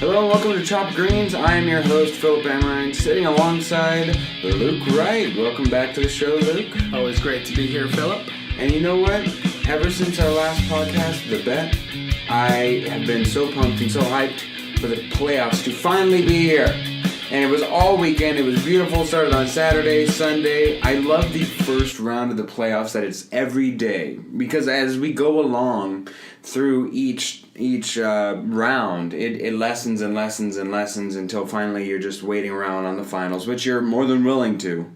Hello, welcome to Chopped Greens. I am your host, Philip Amerine, sitting alongside Luke Wright. Welcome back to the show, Luke. Always great to be here, Philip. And you know what? Ever since our last podcast, The Bet, I have been so pumped and so hyped for the playoffs to finally be here. And it was all weekend. It was beautiful. It started on Saturday, Sunday. I love the first round of the playoffs that it's every day. Because as we go along through each round, it lessens and lessens and lessens until finally you're just waiting around on the finals, which you're more than willing to.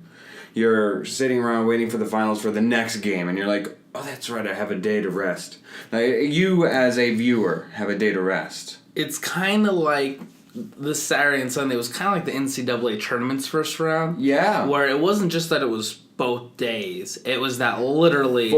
You're sitting around waiting for the finals for the next game, and you're like, oh, that's right, I have a day to rest. Now, you, as a viewer, have a day to rest. It's kind of like this Saturday and Sunday was kind of like the NCAA tournament's first round. Yeah. Where it wasn't just that it was both days. It was that literally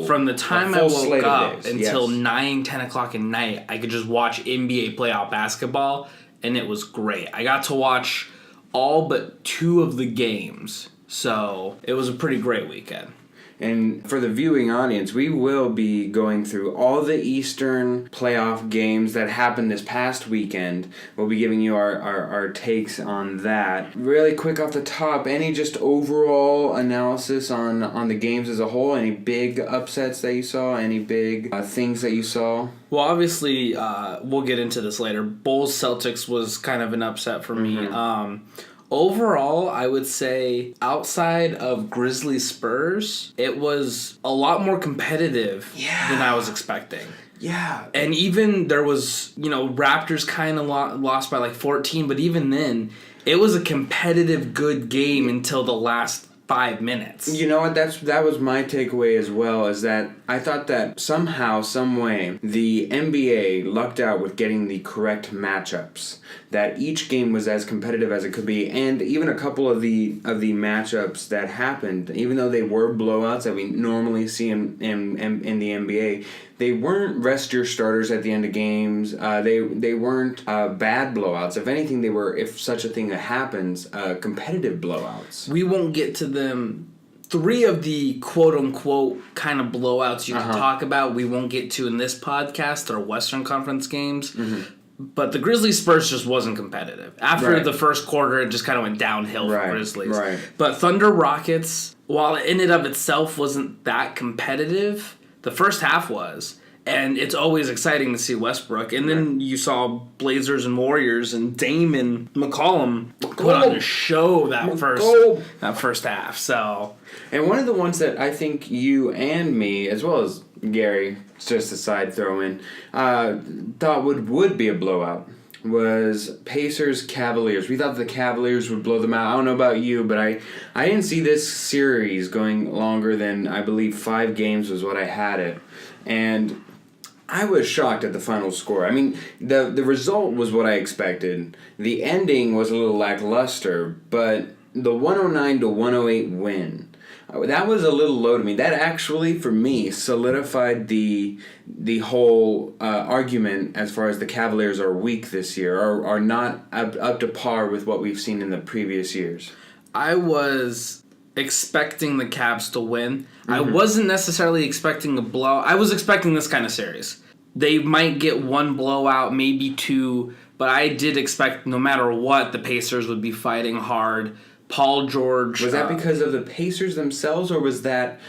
from the time I woke up until 9, 10 o'clock at night, I could just watch NBA playoff basketball, and it was great. I got to watch all but 2 of the games, so it was a pretty great weekend. And for the viewing audience, we will be going through all the Eastern playoff games that happened this past weekend. We'll be giving you our takes on that. Really quick off the top, any just overall analysis on the games as a whole? Any big upsets that you saw? Any big things that you saw? Well, obviously, we'll get into this later. Bulls-Celtics was kind of an upset for me. Overall, I would say outside of Grizzlies-Spurs, it was a lot more competitive than I was expecting. Yeah. And even there was, Raptors kind of lost by like 14, but even then, it was a competitive, good game until the last 5 minutes. You know what? That was my takeaway as well, is that I thought that somehow, some way, the NBA lucked out with getting the correct matchups. That each game was as competitive as it could be, and even a couple of the matchups that happened, even though they were blowouts that we normally see in the NBA, they weren't rest your starters at the end of games. They weren't bad blowouts. If anything, they were, if such a thing happens, competitive blowouts. We won't get to them. 3 of the quote-unquote kind of blowouts you can talk about, we won't get to in this podcast, or Western Conference games. But the Grizzlies-Spurs just wasn't competitive. After the first quarter, it just kind of went downhill for Grizzlies. Right. But Thunder-Rockets, while it in and of itself wasn't that competitive, the first half was. And it's always exciting to see Westbrook. And then you saw Blazers and Warriors, and Dame and McCollum put on a show that first half. So, and one of the ones that I think you and me, as well as Gary, just a side throw in, thought would be a blowout was Pacers-Cavaliers. We thought the Cavaliers would blow them out. I don't know about you, but I didn't see this series going longer than, I believe, 5 games was what I had it. And I was shocked at the final score. I mean, the result was what I expected. The ending was a little lackluster, but the 109-108 win, that was a little low to me. That actually, for me, solidified the whole argument as far as the Cavaliers are weak this year, or are not up to par with what we've seen in the previous years. I was expecting the Cavs to win. I wasn't necessarily expecting a blow. I was expecting this kind of series. They might get 1 blowout, maybe 2, but I did expect no matter what, the Pacers would be fighting hard. Paul George. Was that because of the Pacers themselves, or was that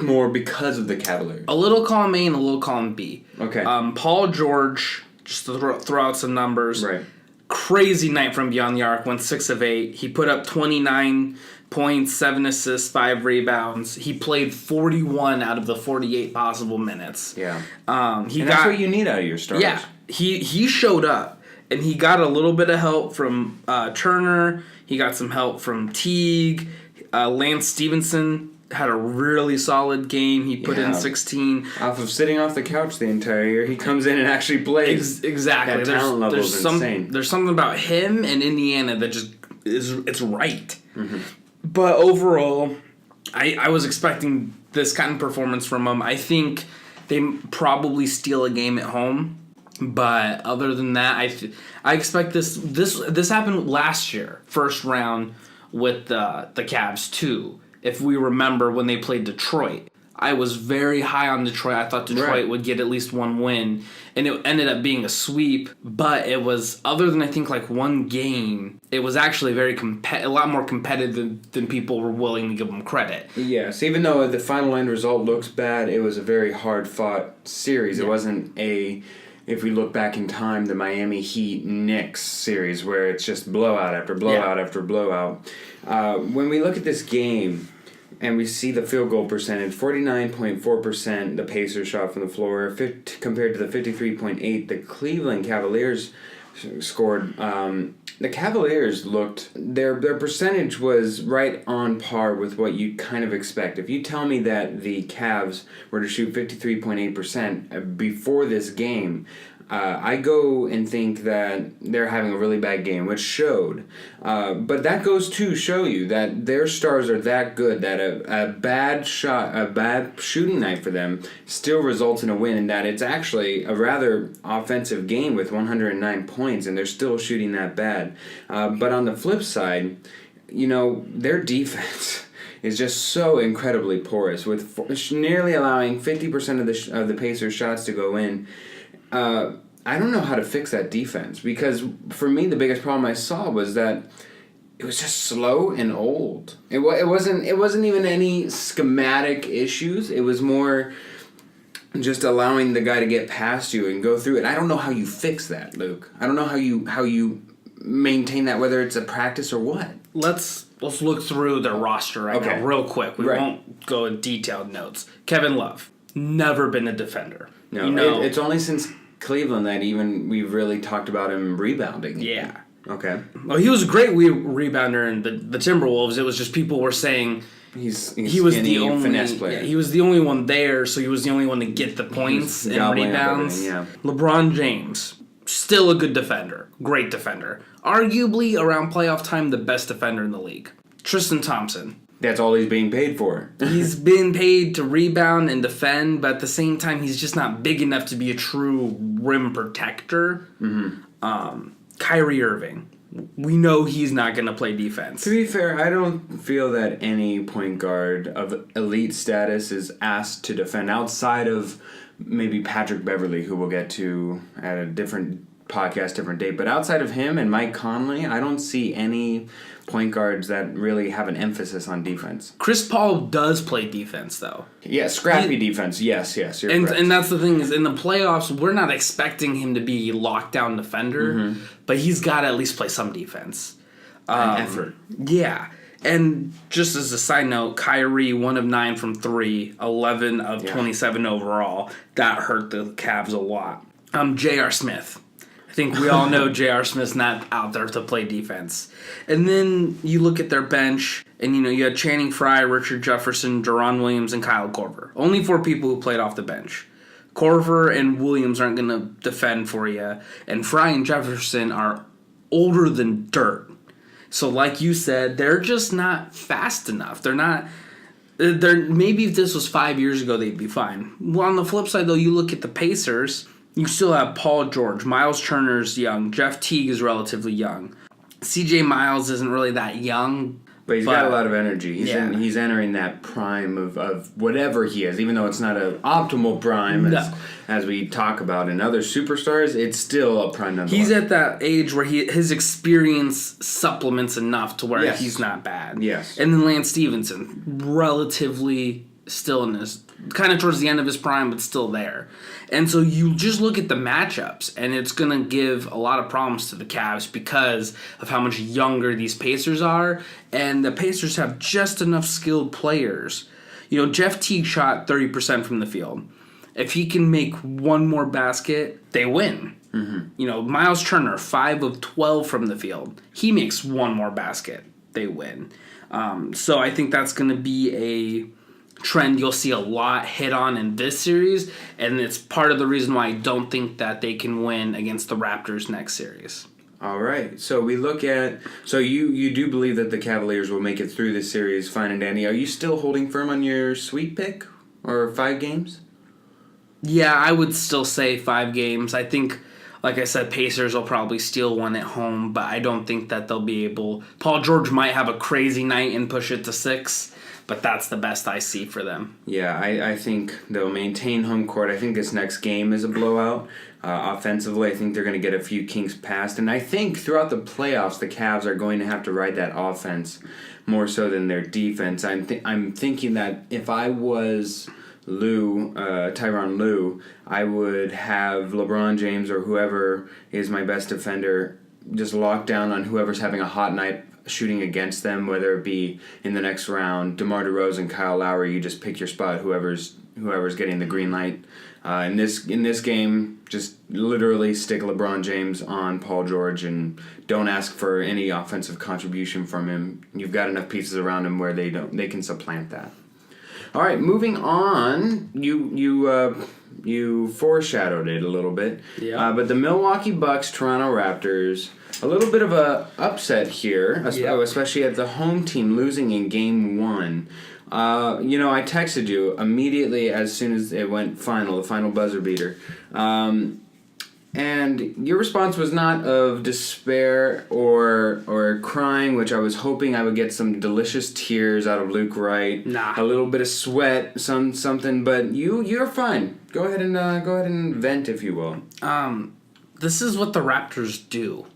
more because of the Cavaliers? A little column A and a little column B. Okay. Paul George, just to throw out some numbers. Right. Crazy night from beyond the arc. Went 6 of 8. He put up 29 points, 7 assists, 5 rebounds. He played 41 out of the 48 possible minutes. Yeah. That's what you need out of your starters. Yeah. He showed up, and he got a little bit of help from Turner. He got some help from Teague. Lance Stevenson had a really solid game. He put in 16. Off of sitting off the couch the entire year, he comes in and actually plays. Exactly. That talent level is insane. There's something about him and Indiana that just it's right. But overall, I was expecting this kind of performance from them. I think they probably steal a game at home. But other than that, I expect this happened last year, first round with the Cavs too. If we remember when they played Detroit, I was very high on Detroit. I thought Detroit would get at least one win, and it ended up being a sweep. But it was, other than I think like one game, it was actually a lot more competitive than people were willing to give them credit. Yes, even though the final end result looks bad, it was a very hard fought series. It wasn't if we look back in time, the Miami Heat Knicks series where it's just blowout after blowout after blowout. When we look at this game and we see the field goal percentage, 49.4% the Pacers shot from the floor compared to the 53.8% the Cleveland Cavaliers scored. The Cavaliers looked, their percentage was right on par with what you kind of expect. If you tell me that the Cavs were to shoot 53.8% before this game, I go and think that they're having a really bad game, which showed. But that goes to show you that their stars are that good that a bad shooting night for them still results in a win, and that it's actually a rather offensive game with 109 points, and they're still shooting that bad. But on the flip side, their defense is just so incredibly porous, with nearly allowing 50% of the Pacers' shots to go in. I don't know how to fix that defense, because for me the biggest problem I saw was that it was just slow and old. It wasn't even any schematic issues. It was more just allowing the guy to get past you and go through it. I don't know how you fix that, Luke. I don't know how you maintain that, whether it's a practice or what. Let's look through their roster now real quick. We won't go in detailed notes. Kevin Love, never been a defender. No, it's only since Cleveland that even we've really talked about him rebounding. Yeah. Okay. Well, he was a great rebounder in the Timberwolves. It was just people were saying he was the only finesse player. Yeah, he was the only one there, so he was the only one to get the points and rebounds. Yeah. LeBron James, still a good defender, great defender. Arguably around playoff time, the best defender in the league. Tristan Thompson. That's all he's being paid for. He's been paid to rebound and defend, but at the same time, he's just not big enough to be a true rim protector. Mm-hmm. Kyrie Irving. We know he's not going to play defense. To be fair, I don't feel that any point guard of elite status is asked to defend outside of maybe Patrick Beverley, who we'll get to at a different podcast, different date. But outside of him and Mike Conley, I don't see any point guards that really have an emphasis on defense. Chris Paul does play defense, though. Yeah, scrappy defense. Yes, you're correct. And that's the thing, is in the playoffs, we're not expecting him to be a lockdown defender, but he's got to at least play some defense. Effort. Yeah. And just as a side note, Kyrie, 1 of 9 from 3, 11 of 27 overall. That hurt the Cavs a lot. J.R. Smith. I think we all know J.R. Smith's not out there to play defense. And then you look at their bench, and you had Channing Frye, Richard Jefferson, Deron Williams, and Kyle Korver. Only 4 people who played off the bench. Korver and Williams aren't going to defend for you, and Frye and Jefferson are older than dirt. So like you said, they're just not fast enough. Maybe if this was 5 years ago, they'd be fine. Well, on the flip side, though, you look at the Pacers. You still have Paul George. Miles Turner's young. Jeff Teague is relatively young. C.J. Miles isn't really that young. But he's got a lot of energy. He's entering that prime of whatever he is. Even though it's not an optimal prime, as we talk about in other superstars, it's still a prime nonetheless. He's at that age where his experience supplements enough to where he's not bad. Yes. And then Lance Stevenson, relatively still in his, kind of towards the end of his prime, but still there. And so you just look at the matchups, and it's going to give a lot of problems to the Cavs because of how much younger these Pacers are, and the Pacers have just enough skilled players. Jeff Teague shot 30% from the field. If he can make one more basket, they win. Mm-hmm. Miles Turner, 5 of 12 from the field. He makes one more basket, they win. So I think that's going to be a trend you'll see a lot hit on in this series, and it's part of the reason why I don't think that they can win against the Raptors next series. All right, so we look at, so you do believe that the Cavaliers will make it through this series fine and dandy. Are you still holding firm on your sweep pick, or 5 games? Yeah, I would still say 5 games. I think, like I said, Pacers will probably steal one at home, but I don't think that they'll be able. Paul George might have a crazy night and push it to 6. but that's the best I see for them. Yeah, I think they'll maintain home court. I think this next game is a blowout. Offensively, I think they're going to get a few kinks past. And I think throughout the playoffs, the Cavs are going to have to ride that offense more so than their defense. I'm thinking that if I was Tyronn Lue, I would have LeBron James or whoever is my best defender just lock down on whoever's having a hot night shooting against them, whether it be in the next round, DeMar DeRozan, Kyle Lowry. You just pick your spot, whoever's getting the green light. In this game, just literally stick LeBron James on Paul George and don't ask for any offensive contribution from him. You've got enough pieces around him where they can supplant that. All right, moving on. You foreshadowed it a little bit. Yeah. But the Milwaukee Bucks, Toronto Raptors, a little bit of a upset here, especially at the home team losing in Game 1. I texted you immediately as soon as it went final, the final buzzer beater. And your response was not of despair or crying, which I was hoping I would get some delicious tears out of Luke Wright. Nah. A little bit of sweat, something, but you're fine. Go ahead and vent, if you will. This is what the Raptors do.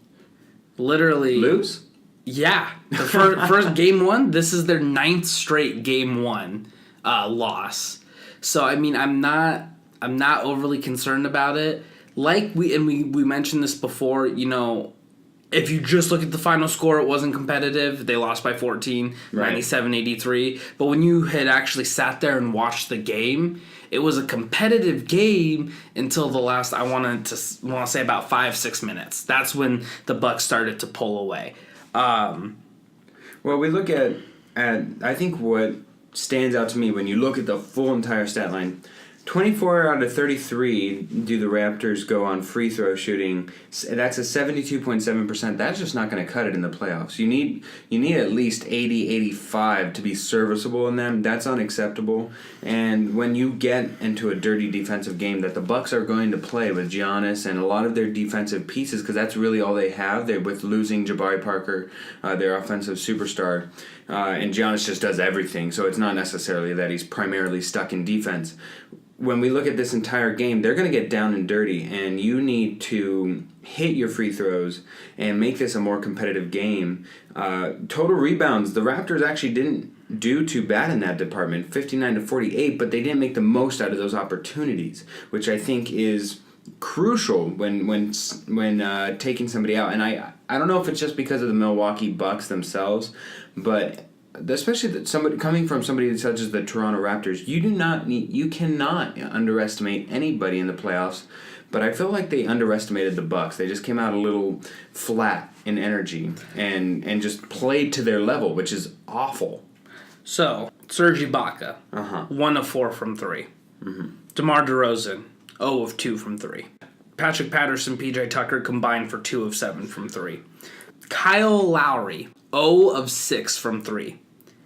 Literally Lose? Yeah. The first Game 1, this is their 9th straight Game 1 loss. So I mean, I'm not overly concerned about it. Like we mentioned this before, if you just look at the final score, it wasn't competitive. They lost by 14, right. 97-83. But when you had actually sat there and watched the game, it was a competitive game until the last, I want to say about 5-6 minutes. That's when the Bucks started to pull away. Well, we look at I think what stands out to me when you look at the full entire stat line, 24 out of 33 do the Raptors go on free throw shooting. That's a 72.7%. That's just not going to cut it in the playoffs. You need at least 80, 85 to be serviceable in them. That's unacceptable. And when you get into a dirty defensive game that the Bucks are going to play with Giannis and a lot of their defensive pieces, because that's really all they have. They're with losing Jabari Parker, their offensive superstar, and Giannis just does everything. So it's not necessarily that he's primarily stuck in defense. When we look at this entire game, they're going to get down and dirty, and you need to hit your free throws and make this a more competitive game. Total rebounds, the Raptors actually didn't do too bad in that department, 59-48, but they didn't make the most out of those opportunities, which I think is crucial when taking somebody out. And I don't know if it's just because of the Milwaukee Bucks themselves, but especially somebody coming from somebody such as the Toronto Raptors, you cannot underestimate anybody in the playoffs. But I feel like they underestimated the Bucks. They just came out a little flat in energy and just played to their level, which is awful. So Serge Ibaka, 1 of 4 from 3. Mm-hmm. DeMar DeRozan, 0 of 2 from 3. Patrick Patterson, PJ Tucker combined for 2 of 7 from 3. Kyle Lowry, 0 of 6 from 3.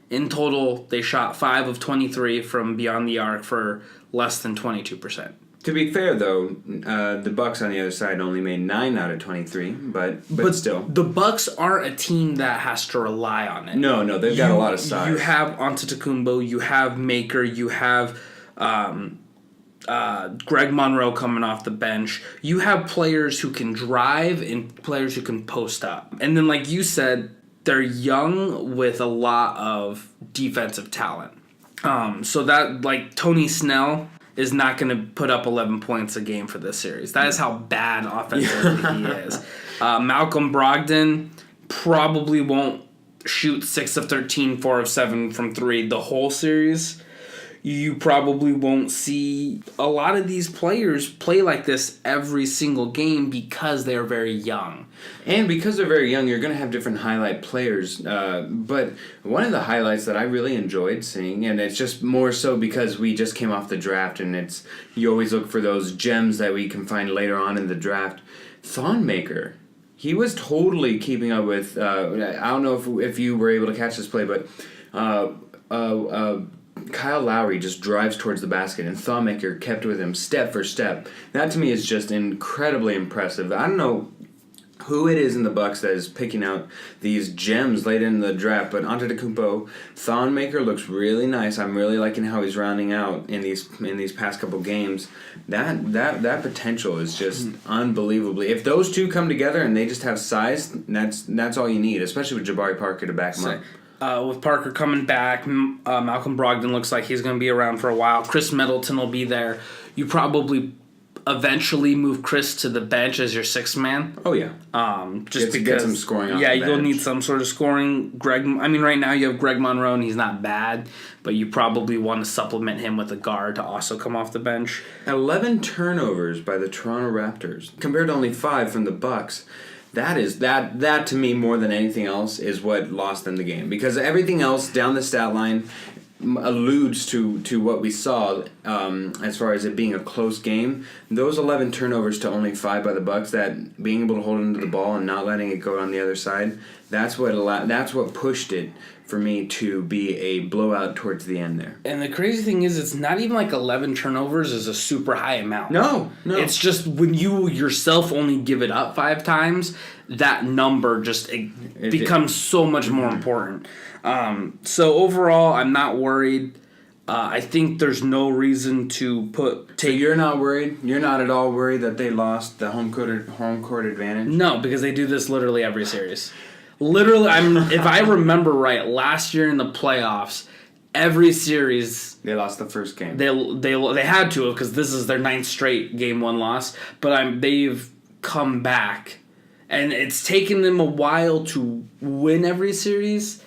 In total, they shot 5 of 23 from beyond the arc for less than 22%. To be fair, though, the Bucks on the other side only made 9 out of 23, but still. The Bucks aren't a team that has to rely on it. No, they've got a lot of size. You have Antetokounmpo, you have Maker, you have Greg Monroe coming off the bench. You have players who can drive and players who can post up. And then, like you said, they're young with a lot of defensive talent. So that, like, Tony Snell is not going to put up 11 points a game for this series. That is how bad offensively he is. Malcolm Brogdon probably won't shoot 6 of 13, 4 of 7 from 3 the whole series. You probably won't see a lot of these players play like this every single game because they're very young. And because they're very young, you're going to have different highlight players. But one of the highlights that I really enjoyed seeing, and it's just more so because we just came off the draft, and you always look for those gems that we can find later on in the draft. Thonmaker. He was totally keeping up with, I don't know if you were able to catch this play, but Kyle Lowry just drives towards the basket, and Thonmaker kept with him step for step. That to me is just incredibly impressive. I don't know who it is in the Bucks that is picking out these gems late in the draft, but Antetokounmpo, Thonmaker looks really nice. I'm really liking how he's rounding out in these past couple games. That potential is just unbelievably. If those two come together and they just have size, that's all you need, especially with Jabari Parker to back him up. With Parker coming back, Malcolm Brogdon looks like he's going to be around for a while. Chris Middleton will be there. You probably eventually move Chris to the bench as your sixth man. Oh yeah. Just because get some scoring on the you'll bench. need some sort of scoring. Right now you have Greg Monroe and he's not bad, but you probably want to supplement him with a guard to also come off the bench. 11 turnovers by the Toronto Raptors compared to only 5 from the Bucks. That to me more than anything else is what lost them the game, because everything else down the stat line alludes to what we saw as far as it being a close game. Those 11 turnovers to only 5 by the Bucks, that being able to hold into the ball and not letting it go on the other side, that's what pushed it for me to be a blowout towards the end there. And the crazy thing is, it's not even like 11 turnovers is a super high amount. No. It's just when you yourself only give it up 5 times, that number just it becomes so much more important. So overall, I'm not worried. I think there's no reason to So you're not worried? You're not at all worried that they lost the home court advantage? No, because they do this literally every series. Literally, if I remember right, last year in the playoffs, every series they lost the first game. They had to, because this is their 9th straight game 1 loss. But they've come back, and it's taken them a while to win every series.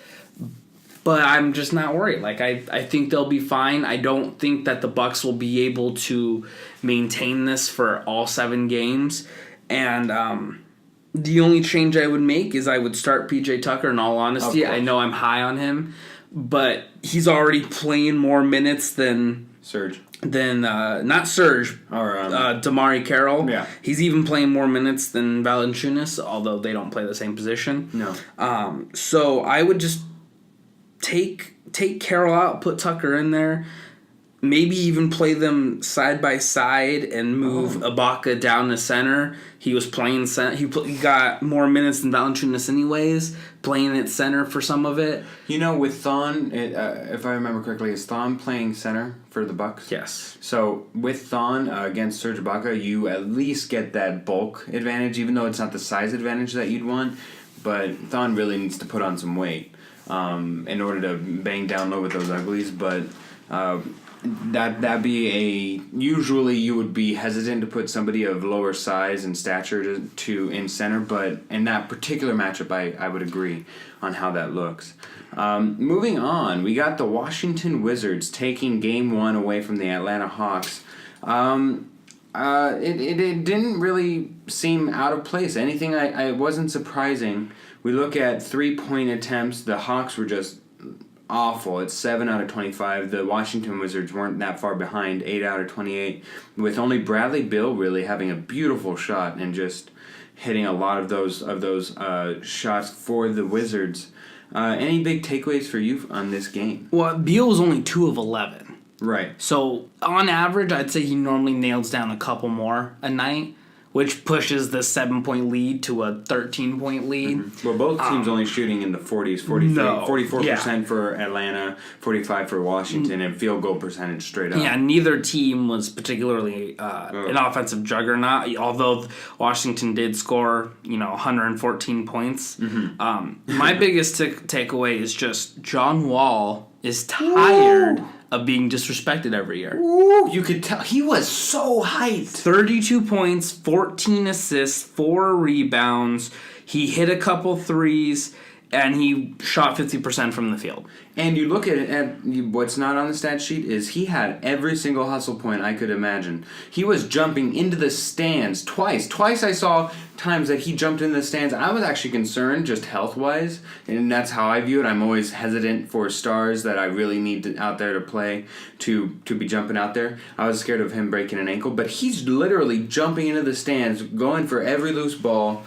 But I'm just not worried. Like I think they'll be fine. I don't think that the Bucks will be able to maintain this for all 7 games. And the only change I would make is I would start PJ Tucker. In all honesty, I know I'm high on him, but he's already playing more minutes than Serge. Not Serge or Damari Carroll. Yeah, he's even playing more minutes than Valanciunas, although they don't play the same position. No. So I would just take Carroll out, put Tucker in there, maybe even play them side by side and move Ibaka down to center. He was playing center. He got more minutes than Valanciunas anyways, playing at center for some of it. With Thon, if I remember correctly, is Thon playing center for the Bucks? Yes. So with Thon against Serge Ibaka, you at least get that bulk advantage, even though it's not the size advantage that you'd want. But Thon really needs to put on some weight in order to bang down low with those uglies. But that'd be usually you would be hesitant to put somebody of lower size and stature to in center, but in that particular matchup I would agree on how that looks. Moving on, we got the Washington Wizards taking game 1 away from the Atlanta Hawks. It didn't really seem out of place. Anything it wasn't surprising. We look at 3-point attempts. The Hawks were just awful. It's 7 out of 25. The Washington Wizards weren't that far behind, 8 out of 28, with only Bradley Beal really having a beautiful shot and just hitting a lot of those shots for the Wizards. Any big takeaways for you on this game? Well, Beal was only 2 of 11. Right. So on average, I'd say he normally nails down a couple more a night, which pushes the 7-point lead to a 13-point lead. Mm-hmm. Well, both teams only shooting in the 40s, 44% for Atlanta, 45% for Washington, and field goal percentage straight up. Yeah, neither team was particularly an offensive juggernaut, although Washington did score, 114 points. Mm-hmm. My biggest takeaway is just John Wall is tired of being disrespected every year. Ooh, you could tell he was so hyped. 32 points, 14 assists, 4 rebounds. He hit a couple threes, and he shot 50% from the field. And you look at what's not on the stat sheet is he had every single hustle point I could imagine. He was jumping into the stands twice. Twice I saw times that he jumped in the stands. I was actually concerned just health-wise, and that's how I view it. I'm always hesitant for stars that I really need out there to play to be jumping out there. I was scared of him breaking an ankle, but he's literally jumping into the stands, going for every loose ball,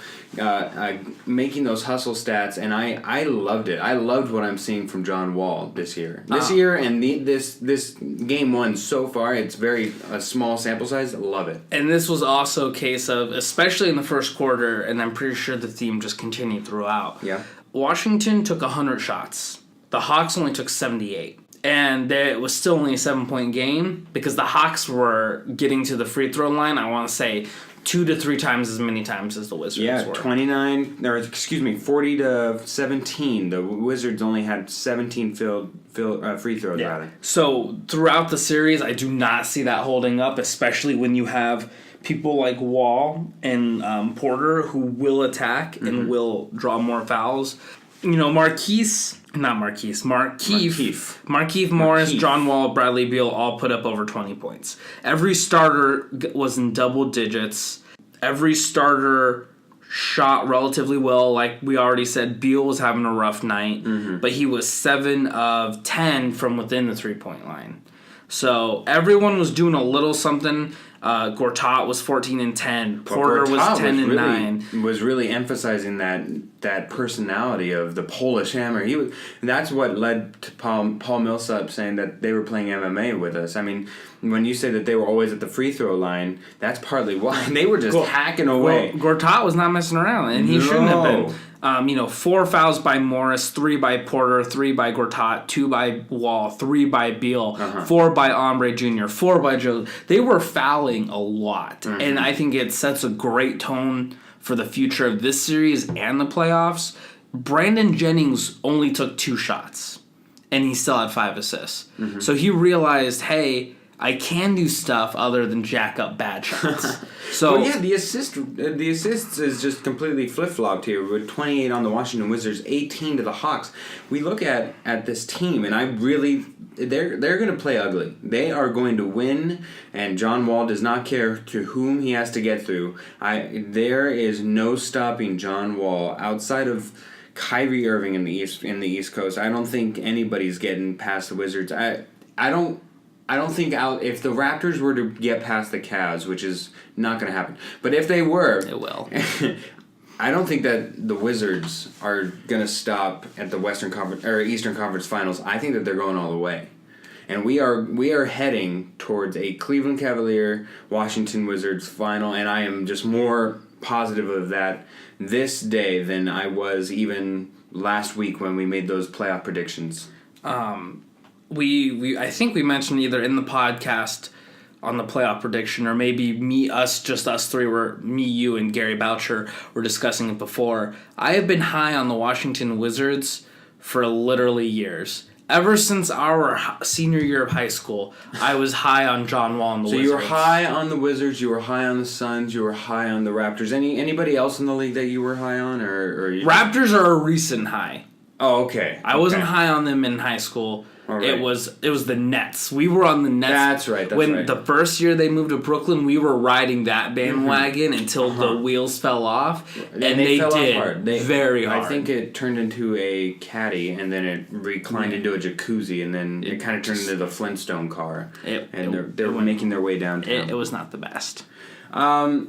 making those hustle stats, and I loved it. I loved what I'm seeing from John Wall. Wall this year. This year and this game one so far, it's a small sample size. Love it. And this was also a case of, especially in the first quarter, and I'm pretty sure the theme just continued throughout. Yeah. Washington took 100 shots. The Hawks only took 78. And it was still only a 7-point game because the Hawks were getting to the free throw line, I want to say, 2 to 3 times as many times as the Wizards were. 40 to 17. The Wizards only had 17 free throws. Yeah. Rather. So throughout the series, I do not see that holding up, especially when you have people like Wall and Porter who will attack and will draw more fouls. You know, Markieff Morris, John Wall, Bradley Beal all put up over 20 points. Every starter was in double digits. Every starter shot relatively well. Like we already said, Beal was having a rough night, but he was 7 of 10 from within the 3-point line. So everyone was doing a little something. Gortat was 14 and 10. Porter was 10 and 9. Was really emphasizing that personality of the Polish Hammer. That's what led to Paul Millsap saying that they were playing MMA with us. I mean, when you say that they were always at the free throw line, that's partly why they were just hacking away. Well, Gortat was not messing around, and he shouldn't have been. 4 fouls by Morris, 3 by Porter, 3 by Gortat, 2 by Wall, 3 by Beal, 4 by Ombre Jr., 4 by Joe. They were fouling a lot, and I think it sets a great tone for the future of this series and the playoffs. Brandon Jennings only took 2 shots, and he still had 5 assists. So he realized, hey, I can do stuff other than jack up bad shots. So well, yeah, the assists is just completely flip-flopped here with 28 on the Washington Wizards, 18 to the Hawks. We look at this team, and they're going to play ugly. They are going to win, and John Wall does not care to whom he has to get through. There is no stopping John Wall outside of Kyrie Irving in the East Coast. I don't think anybody's getting past the Wizards. I don't think if the Raptors were to get past the Cavs, which is not going to happen, but if they were, it will. I don't think that the Wizards are going to stop at the Western Conference or Eastern Conference Finals. I think that they're going all the way, and we are heading towards a Cleveland Cavalier Washington Wizards final, and I am just more positive of that this day than I was even last week when we made those playoff predictions. I think we mentioned either in the podcast on the playoff prediction or maybe us three you and Gary Boucher were discussing it before. I have been high on the Washington Wizards for literally years. Ever since our senior year of high school, I was high on John Wall and the Wizards. So you were high on the Wizards, you were high on the Suns, you were high on the Raptors. Anybody else in the league that you were high on? or Raptors are a recent high. Oh, okay. I wasn't high on them in high school. Right. It was the Nets. We were on the Nets. That's right. The first year they moved to Brooklyn, we were riding that bandwagon until the wheels fell off, and they fell did off hard. Very hard. I think it turned into a caddy, and then it reclined into a jacuzzi, and then it kind of turned into the Flintstone car. They're making their way downtown. It was not the best.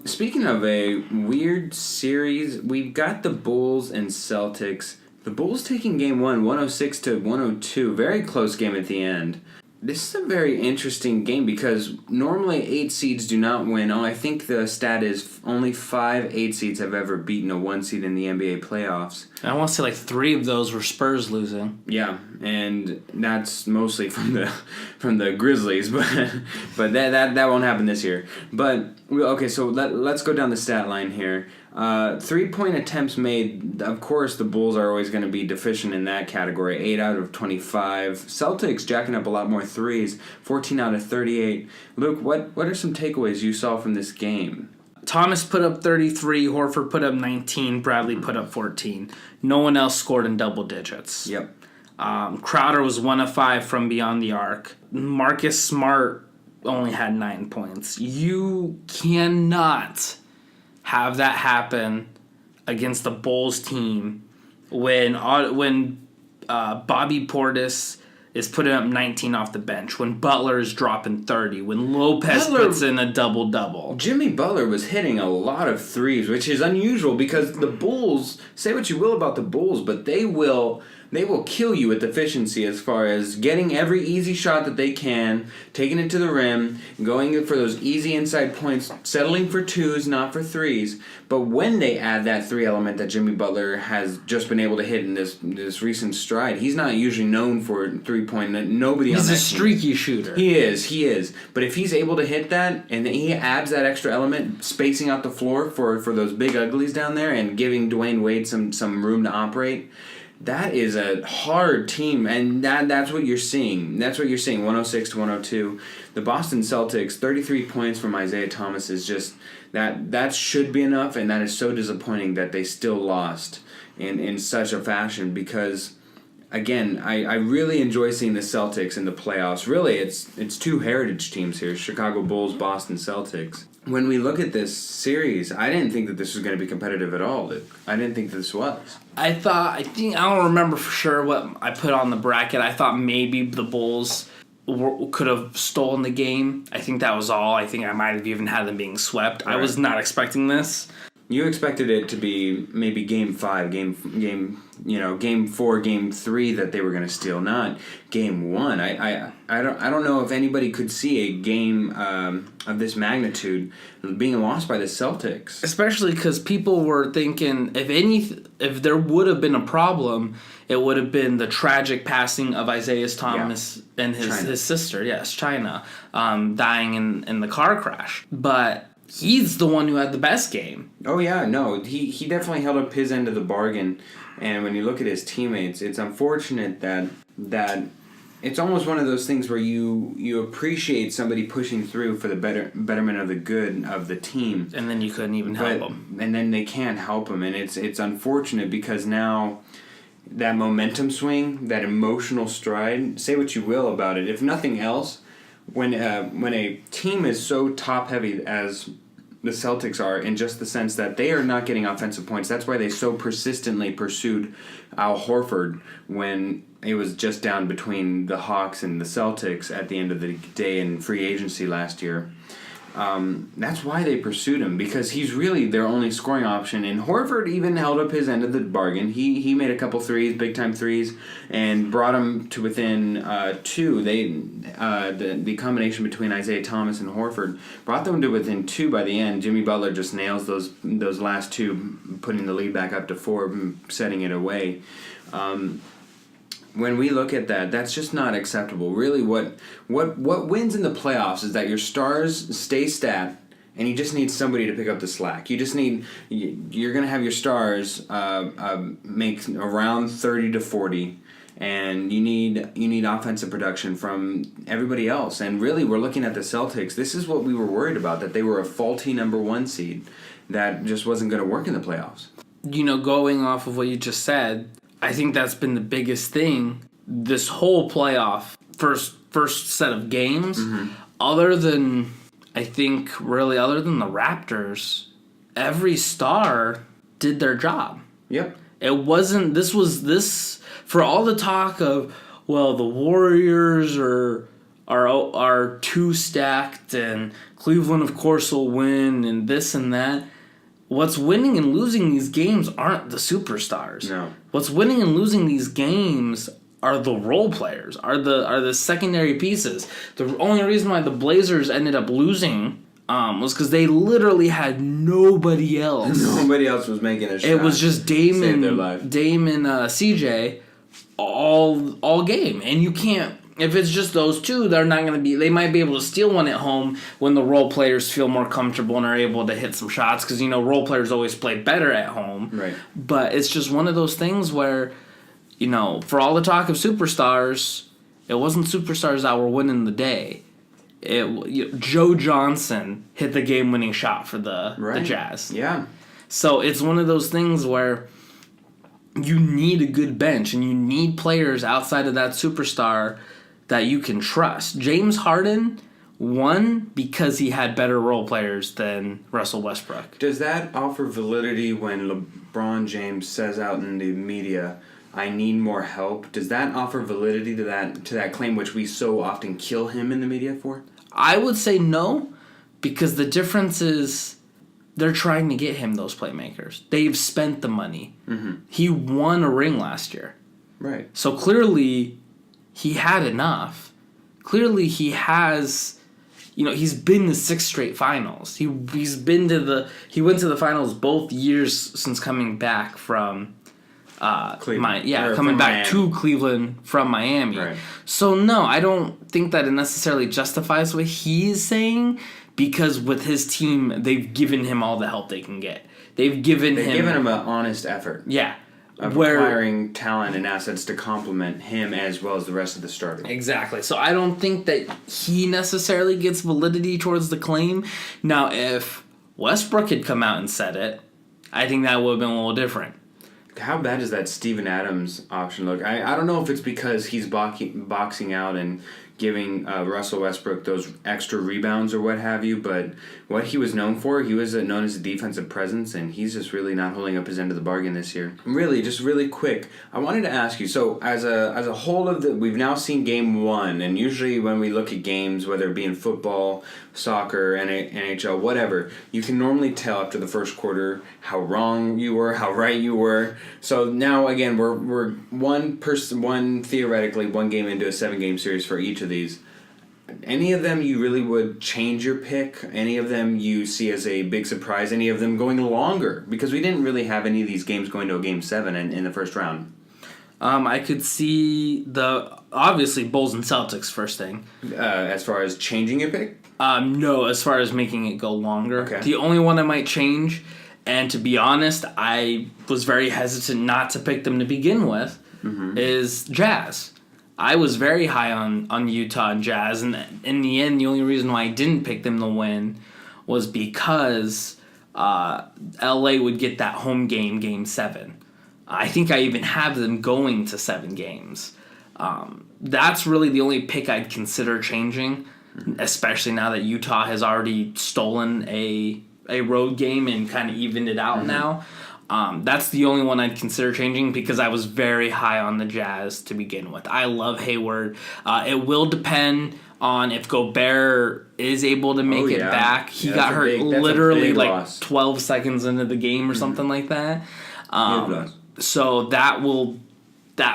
Speaking of a weird series, we've got the Bulls and Celtics. The Bulls taking game 1, 106 to 102. Very close game at the end. This is a very interesting game because normally 8 seeds do not win. I think the stat is only 5 8 seeds have ever beaten a 1 seed in the NBA playoffs. I want to say 3 of those were Spurs losing. Yeah, and that's mostly from the Grizzlies, but that won't happen this year. But okay, so let's go down the stat line here. 3-point attempts made. Of course, the Bulls are always going to be deficient in that category. 8 out of 25. Celtics jacking up a lot more threes. 14 out of 38. Luke, what are some takeaways you saw from this game? Thomas put up 33. Horford put up 19. Bradley put up 14. No one else scored in double digits. Yep. Crowder was 1 of 5 from beyond the arc. Marcus Smart only had 9 points. You cannot have that happen against the Bulls team when Bobby Portis is putting up 19 off the bench, when Butler is dropping 30, when Lopez puts in a double-double. Jimmy Butler was hitting a lot of threes, which is unusual because the Bulls, say what you will about the Bulls, but they will they will kill you with efficiency as far as getting every easy shot that they can, taking it to the rim, going for those easy inside points, settling for 2s, not for 3s. But when they add that 3 element that Jimmy Butler has just been able to hit in this recent stride, he's not usually known for 3-point. Nobody He's on that a streaky shooter. He is. But if he's able to hit that, and then he adds that extra element, spacing out the floor for those big uglies down there, and giving Dwayne Wade some room to operate, that is a hard team, and that's what you're seeing. That's what you're seeing, 106 to 102. The Boston Celtics, 33 points from Isaiah Thomas is just, that should be enough, and that is so disappointing that they still lost in such a fashion because, again, I really enjoy seeing the Celtics in the playoffs. Really, it's 2 heritage teams here, Chicago Bulls, Boston Celtics. When we look at this series, I didn't think that this was going to be competitive at all, Luke. I didn't think this was. I don't remember for sure what I put on the bracket. I thought maybe the Bulls could have stolen the game. I think that was all. I think I might have even had them being swept. Right. I was not expecting this. You expected it to be maybe Game 5, Game 4, Game 3 that they were going to steal, not Game 1. I don't know if anybody could see a game of this magnitude being lost by the Celtics. Especially because people were thinking if there would have been a problem, it would have been the tragic passing of Isaiah Thomas and his sister, China, dying in the car crash. But he's the one who had the best game. Oh, yeah, no, he definitely held up his end of the bargain. And when you look at his teammates, it's unfortunate that it's almost one of those things where you appreciate somebody pushing through for the betterment of the good of the team. And then you couldn't even help them. And then they can't help them. And it's unfortunate because now that momentum swing, that emotional stride, say what you will about it, if nothing else, when a team is so top-heavy as the Celtics are, in just the sense that they are not getting offensive points, that's why they so persistently pursued Al Horford when it was just down between the Hawks and the Celtics at the end of the day in free agency last year. That's why they pursued him, because he's really their only scoring option. And Horford even held up his end of the bargain. He made a couple threes, big time threes, and brought him to within 2. The combination between Isaiah Thomas and Horford brought them to within 2 by the end. Jimmy Butler just nails those last 2, putting the lead back up to 4, setting it away. When we look at that, that's just not acceptable. Really, what wins in the playoffs is that your stars stay stat, and you just need somebody to pick up the slack. You're going to have your stars make around 30 to 40, and you need offensive production from everybody else. And really, we're looking at the Celtics. This is what we were worried about, that they were a faulty number 1 seed that just wasn't going to work in the playoffs. Going off of what you just said, I think that's been the biggest thing this whole playoff first set of games. Mm-hmm. Other than the Raptors, every star did their job. Yep. It wasn't this for all the talk of, well, the Warriors are too stacked and Cleveland of course will win and this and that. What's winning and losing these games aren't the superstars. No. What's winning and losing these games are the role players, are the secondary pieces. The only reason why the Blazers ended up losing was because they literally had nobody else. Nobody else was making a shot. It was just Dame and CJ all game, and you can't. If it's just those two, they're not going to be... They might be able to steal one at home when the role players feel more comfortable and are able to hit some shots, because, role players always play better at home. Right. But it's just one of those things where, for all the talk of superstars, it wasn't superstars that were winning the day. Joe Johnson hit the game-winning shot for the Jazz. Yeah. So it's one of those things where you need a good bench, and you need players outside of that superstar that you can trust. James Harden won because he had better role players than Russell Westbrook. Does that offer validity when LeBron James says out in the media, I need more help? Does that offer validity to that claim, which we so often kill him in the media for? I would say no, because the difference is they're trying to get him those playmakers. They've spent the money. Mm-hmm. He won a ring last year. Right. So clearly, he had enough. Clearly, he has. He's been to 6 straight finals. He went to the finals both years since coming back from Cleveland. coming back to Cleveland from Miami. Right. So no, I don't think that it necessarily justifies what he's saying, because with his team, they've given him all the help they can get. They've given him an honest effort. Yeah. Of acquiring talent and assets to complement him as well as the rest of the starters. Exactly. So I don't think that he necessarily gets validity towards the claim. Now, if Westbrook had come out and said it, I think that would have been a little different. How bad does that Steven Adams option look? I don't know if it's because he's boxing out and giving Russell Westbrook those extra rebounds or what have you, but what he was known for, he was known as a defensive presence, and he's just really not holding up his end of the bargain this year. Really, just really quick, I wanted to ask you, so as a whole we've now seen game 1, and usually when we look at games, whether it be in football, soccer, NHL, whatever, you can normally tell after the first quarter how wrong you were, how right you were. So now, again, we're one theoretically, one game into a 7-game series for each of these. Any of them you really would change your pick? Any of them you see as a big surprise? Any of them going longer? Because we didn't really have any of these games going to a game 7 in the first round. I could see obviously Bulls and Celtics first thing. As far as changing your pick? No, as far as making it go longer. Okay. The only one I might change, and to be honest, I was very hesitant not to pick them to begin with, is Jazz. I was very high on Utah and Jazz, and in the end, the only reason why I didn't pick them to win was because LA would get that home game, Game 7. I think I even have them going to 7 games. That's really the only pick I'd consider changing, especially now that Utah has already stolen a road game and kind of evened it out now. That's the only one I'd consider changing, because I was very high on the Jazz to begin with. I love Hayward. It will depend on if Gobert is able to make it back. He got hurt literally like loss. 12 seconds into the game or something like that. So that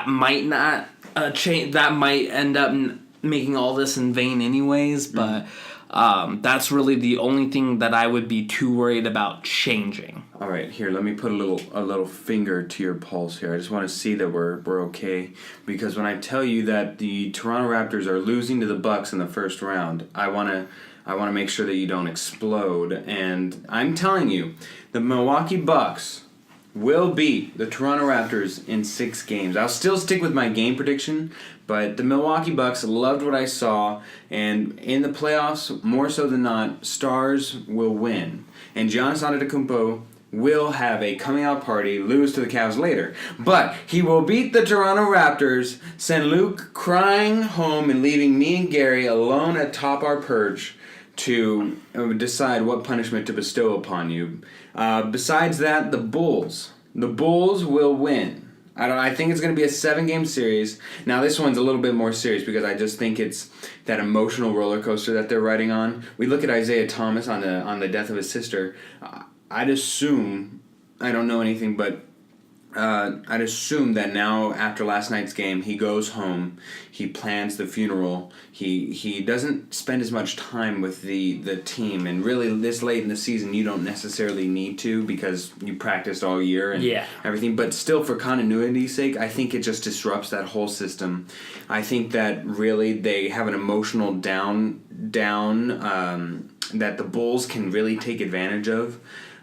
might not change. That might end up making all this in vain anyways, but that's really the only thing that I would be too worried about changing. All right, here, let me put a little finger to your pulse here. I just want to see that we're okay, because when I tell you that the Toronto Raptors are losing to the Bucks in the first round, I want to make sure that you don't explode. And I'm telling you, the Milwaukee Bucks will beat the Toronto Raptors in 6 games. I'll still stick with my game prediction, but the Milwaukee Bucks loved what I saw, and in the playoffs, more so than not, stars will win. And Giannis Antetokounmpo will have a coming-out party, lose to the Cavs later. But he will beat the Toronto Raptors, send Luke crying home, and leaving me and Gary alone atop our perch to decide what punishment to bestow upon you. Besides that, the Bulls will win. I think it's going to be a 7-game series. Now, this one's a little bit more serious because I just think it's that emotional roller coaster that they're riding on. We look at Isaiah Thomas on the death of his sister. I'd assume, I don't know anything, but I'd assume that now, after last night's game, he goes home, he plans the funeral, he doesn't spend as much time with the team, and really this late in the season you don't necessarily need to because you practiced all year and everything, but still for continuity's sake, I think it just disrupts that whole system. I think that really they have an emotional down that the Bulls can really take advantage of,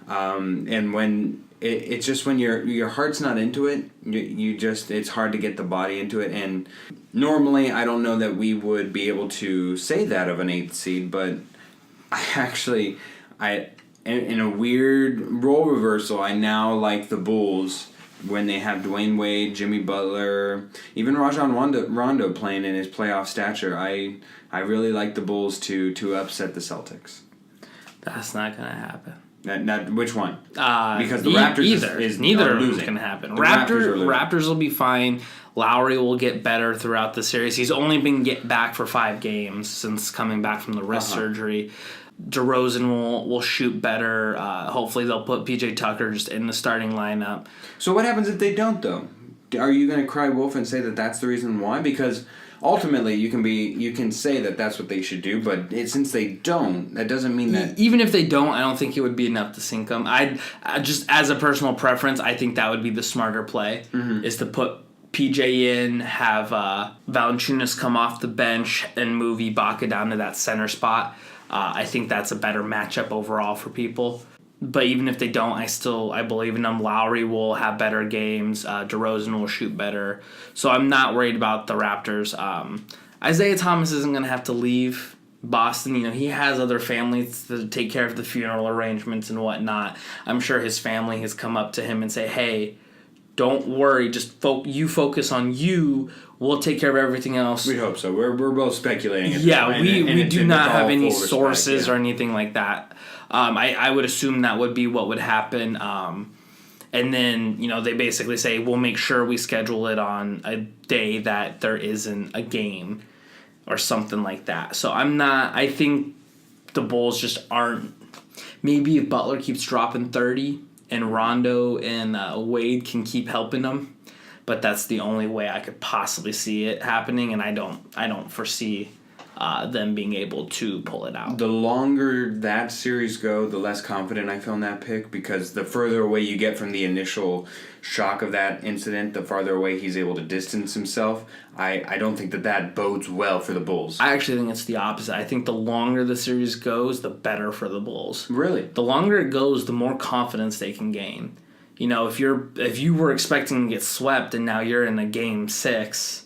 and when it's just when your heart's not into it, you just, it's hard to get the body into it. And normally, I don't know that we would be able to say that of an 8th seed, but in a weird role reversal, I now like the Bulls when they have Dwayne Wade, Jimmy Butler, even Rajon Rondo playing in his playoff stature. I really like the Bulls to upset the Celtics. That's not gonna happen. Which one? Because the Raptors neither of them can happen. Raptors will be fine. Lowry will get better throughout the series. He's only been back for 5 games since coming back from the wrist surgery. DeRozan will shoot better. Hopefully they'll put PJ Tucker just in the starting lineup. So what happens if they don't, though? are you going to cry wolf and say that that's the reason why? Because ultimately, you can say that that's what they should do, but since they don't, that doesn't mean that... Even if they don't, I don't think it would be enough to sink them. I just, as a personal preference, I think that would be the smarter play, is to put PJ in, have Valanciunas come off the bench, and move Ibaka down to that center spot. I think that's a better matchup overall for people. But even if they don't, I believe in them. Lowry will have better games. DeRozan will shoot better. So I'm not worried about the Raptors. Isaiah Thomas isn't going to have to leave Boston. You know, he has other families to take care of the funeral arrangements and whatnot. I'm sure his family has come up to him and say, hey, don't worry. Just you focus on you. We'll take care of everything else. We hope so. We're both speculating. Yeah, we do not have any sources or anything like that. I would assume that would be what would happen. And then, you know, they basically say, we'll make sure we schedule it on a day that there isn't a game or something like that. So I think the Bulls just aren't. Maybe if Butler keeps dropping 30 and Rondo and Wade can keep helping them. But that's the only way I could possibly see it happening, and I don't foresee them being able to pull it out. The longer that series go, the less confident I feel in that pick, because the further away you get from the initial shock of that incident, the farther away he's able to distance himself. I don't think that bodes well for the Bulls. I actually think it's the opposite. I think the longer the series goes, the better for the Bulls. Really? The longer it goes, the more confidence they can gain. You know, if you were expecting to get swept and now you're in a game 6...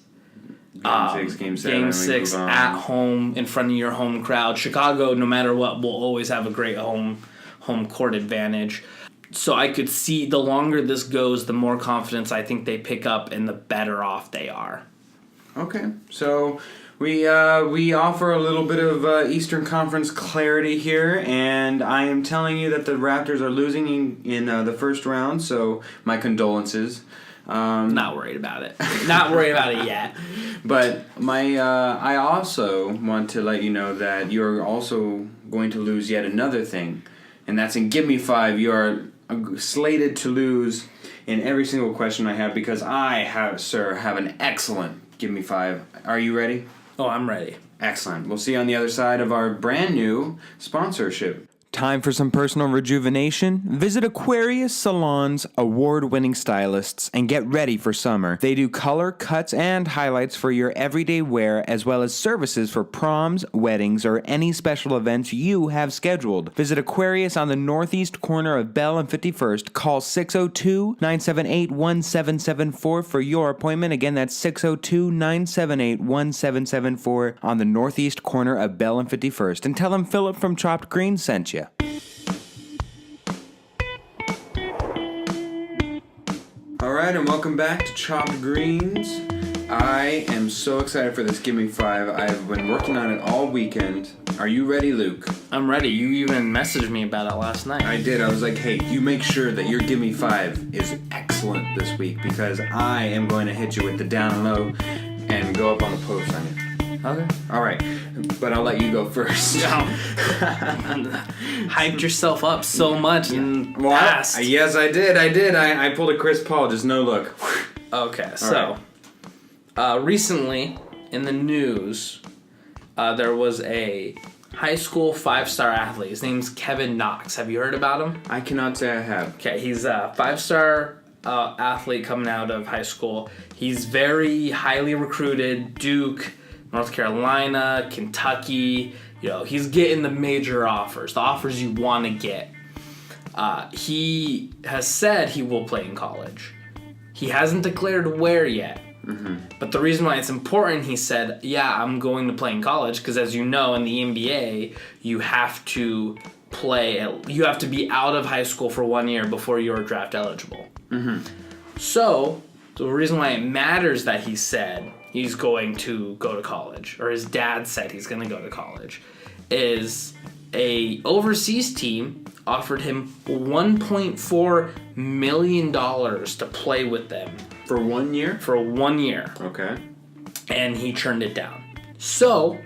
Game 7, Game 6 at home in front of your home crowd. Chicago, no matter what, will always have a great home court advantage. So I could see the longer this goes, the more confidence I think they pick up and the better off they are. Okay, so we offer a little bit of Eastern Conference clarity here, and I am telling you that the Raptors are losing in the first round, so my condolences. Not worried about it. Not worried about it yet. But I also want to let you know that you're also going to lose yet another thing, and that's in Give Me 5. You are slated to lose in every single question I have, because I have an excellent Give Me 5. Are you ready? Oh, I'm ready. Excellent. We'll see you on the other side of our brand new sponsorship. Time for some personal rejuvenation? Visit Aquarius Salon's award-winning stylists and get ready for summer. They do color, cuts, and highlights for your everyday wear, as well as services for proms, weddings, or any special events you have scheduled. Visit Aquarius on the northeast corner of Bell and 51st. Call 602-978-1774 for your appointment. Again, that's 602-978-1774 on the northeast corner of Bell and 51st. And tell them Philip from Chopped Green sent you. Alright, and welcome back to Chopped Greens. I am so excited for this Give Me 5. I've been working on it all weekend. Are you ready, Luke? I'm ready. You even messaged me about it last night. I did. I was like, hey, you make sure that your Give Me 5 is excellent this week, because I am going to hit you with the down and low and go up on the post on you. Okay. Alright, but I'll let you go first. Hyped yourself up so much and fast. Yes, I did. I pulled a Chris Paul, just no look. Okay, so recently in the news, there was a high school 5-star athlete. His name's Kevin Knox. Have you heard about him? I cannot say I have. Okay, he's a 5-star athlete coming out of high school. He's very highly recruited. Duke, North Carolina, Kentucky. You know, he's getting the major offers, the offers you want to get. He has said he will play in college. He hasn't declared where yet. Mm-hmm. But the reason why it's important, he said, yeah, I'm going to play in college, because as you know, in the NBA, you have to be out of high school for 1 year before you're draft eligible. Mm-hmm. So, the reason why it matters that he said he's going to go to college, or his dad said he's going to go to college, is a overseas team offered him $1.4 million to play with them. For 1 year? For 1 year. Okay. And he turned it down. So,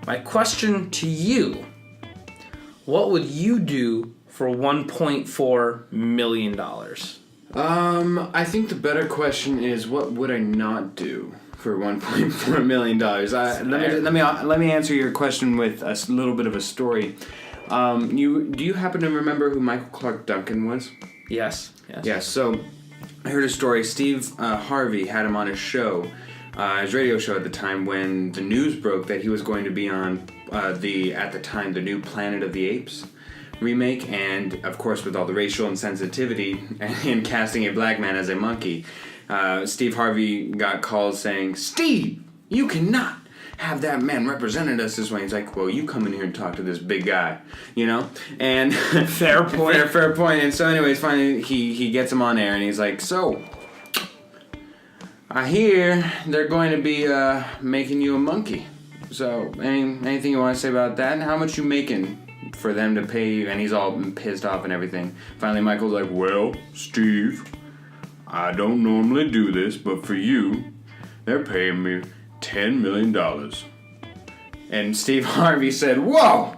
my question to you, what would you do for $1.4 million? I think the better question is, what would I not do for $1.4 million? Let me answer your question with a little bit of a story. Do you happen to remember who Michael Clark Duncan was? Yes. Yeah, so I heard a story. Steve Harvey had him on his show, his radio show at the time, when the news broke that he was going to be on at the time, the new Planet of the Apes remake, and of course with all the racial insensitivity and casting a black man as a monkey, Steve Harvey got calls saying, "Steve, you cannot have that man represented us this way." He's like, "Well, you come in here and talk to this big guy, you know?" And Fair point. fair point. And so anyways, finally he gets him on air and he's like, "So, I hear they're going to be making you a monkey. So, anything you want to say about that? And how much you making for them to pay you?" And he's all pissed off and everything. Finally, Michael's like, "Well, Steve, I don't normally do this, but for you, they're paying me $10 million. And Steve Harvey said, "Whoa!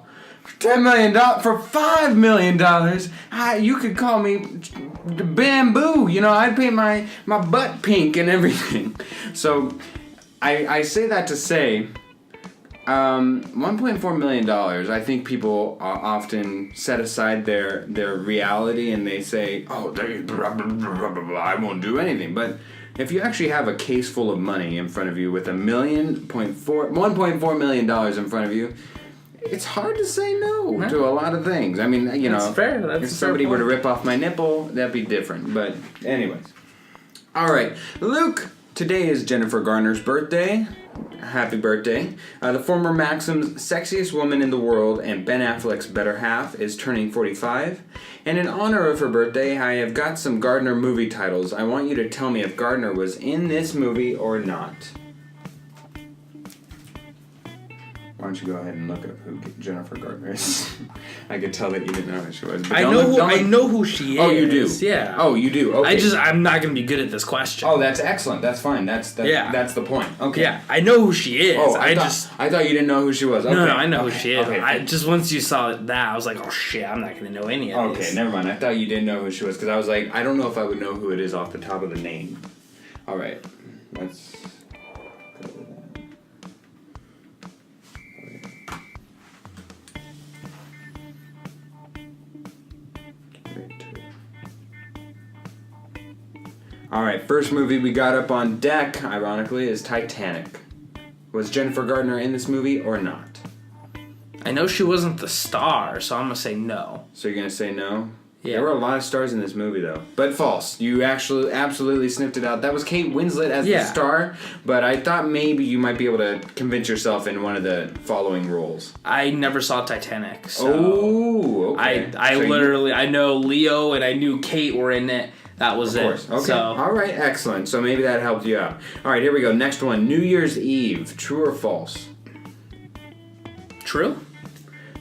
$10 million for $5 million? You could call me Bamboo. You know, I'd paint my butt pink and everything." So, I say that to say, $1.4 million, I think people often set aside their reality and they say, "Oh, I won't do anything." But if you actually have a case full of money in front of you with $1.4 million in front of you, it's hard to say no to a lot of things. I mean, you know, that's fair. That's if somebody were to rip off my nipple, that'd be different. But anyways. All right, Luke, today is Jennifer Gardner's birthday. Happy birthday. The former Maxim's sexiest woman in the world and Ben Affleck's better half is turning 45. And in honor of her birthday, I have got some Gardner movie titles. I want you to tell me if Gardner was in this movie or not. Why don't you go ahead and look up who Jennifer Gardner is? I could tell that you didn't know who she was. But I know who she is. Oh, you do? Yeah. Oh, you do? Okay. I'm not going to be good at this question. Oh, that's excellent. That's fine. That's the point. Okay. Yeah, I know who she is. Oh, I thought you didn't know who she was. Okay. No, I know who she is. Okay. I just, once you saw that, I was like, oh shit, I'm not going to know any of these. Okay, never mind. I thought you didn't know who she was because I was like, I don't know if I would know who it is off the top of the name. All right. Let's go with that. Alright, first movie we got up on deck, ironically, is Titanic. Was Jennifer Gardner in this movie or not? I know she wasn't the star, so I'm going to say no. So you're going to say no? Yeah. There were a lot of stars in this movie, though. But false. You actually absolutely sniffed it out. That was Kate Winslet as the star, but I thought maybe you might be able to convince yourself in one of the following roles. I never saw Titanic, so... Oh, okay. I know Leo and I knew Kate were in it. That was it. Of course. Okay. So. All right. Excellent. So maybe that helped you out. All right. Here we go. Next one. New Year's Eve. True or false? True.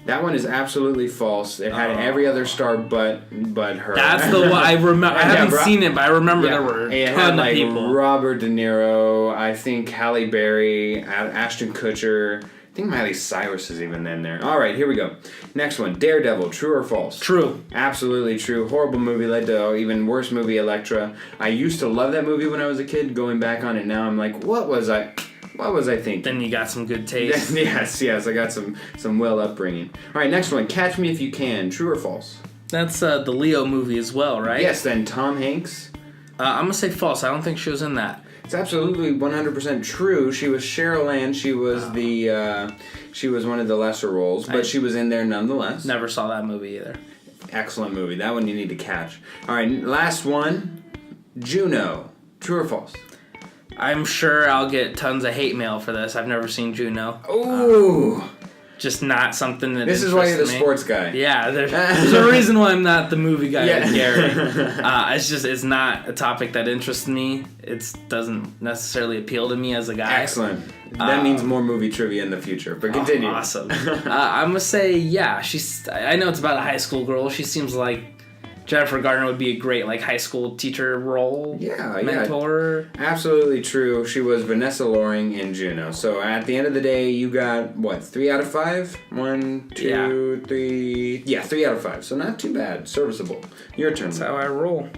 That one is absolutely false. It had every other star but her. That's the one I remember. I haven't seen it, but I remember there were a ton of people. Robert De Niro. I think Halle Berry, Ashton Kutcher. I think Miley Cyrus is even in there. All right, here we go. Next one, Daredevil. True or false? True. Absolutely true. Horrible movie, led to even worse movie, Elektra. I used to love that movie when I was a kid. Going back on it now, I'm like, what was I thinking? Then you got some good taste. yes. I got some well upbringing. All right, next one, Catch Me If You Can. True or false? That's the Leo movie as well, right? Yes. Then Tom Hanks. I'm gonna say false. I don't think she was in that. It's absolutely 100% true. She was Cheryl Ann. She was she was one of the lesser roles, but she was in there nonetheless. Never saw that movie either. Excellent movie. That one you need to catch. All right, last one. Juno. True or false? I'm sure I'll get tons of hate mail for this. I've never seen Juno. Ooh. Just not something that This is why you're the sports guy. Yeah, there's a reason why I'm not the movie guy like Gary. It's not a topic that interests me. It doesn't necessarily appeal to me as a guy. Excellent. That means more movie trivia in the future. But continue. Awesome. I'm gonna say I know it's about a high school girl. She seems like Jennifer Gardner would be a great high school teacher role. Mentor. Yeah. Absolutely true. She was Vanessa Loring in Juno. So at the end of the day, you got, 3 out of 5? 1, 2, 3... Yeah, 3 out of 5. So not too bad. Serviceable. Your turn. That's how I roll.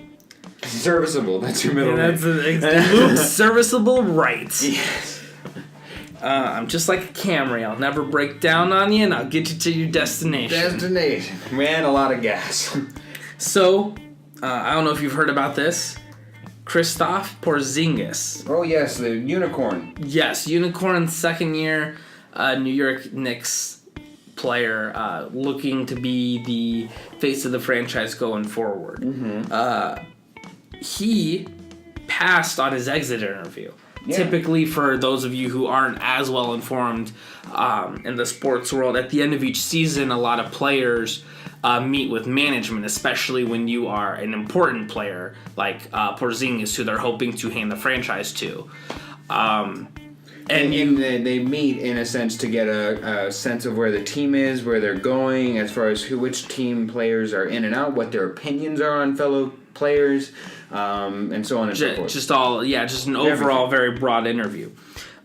Serviceable. That's your middle And name. that's Luke Serviceable Wright. Yes. I'm just like a Camry. I'll never break down on you, and I'll get you to your destination. Man, a lot of gas. So, I don't know if you've heard about this. Kristaps Porzingis. Oh, yes, the unicorn. Yes, unicorn, second year, New York Knicks player, looking to be the face of the franchise going forward. He passed on his exit interview. Yeah. Typically, for those of you who aren't as well informed in the sports world, at the end of each season, a lot of players meet with management, especially when you are an important player like Porzingis, who they're hoping to hand the franchise to. And they meet, in a sense, to get a sense of where the team is, where they're going, as far as which team players are in and out, what their opinions are on fellow players, and so on and so forth. Just an overall very broad interview.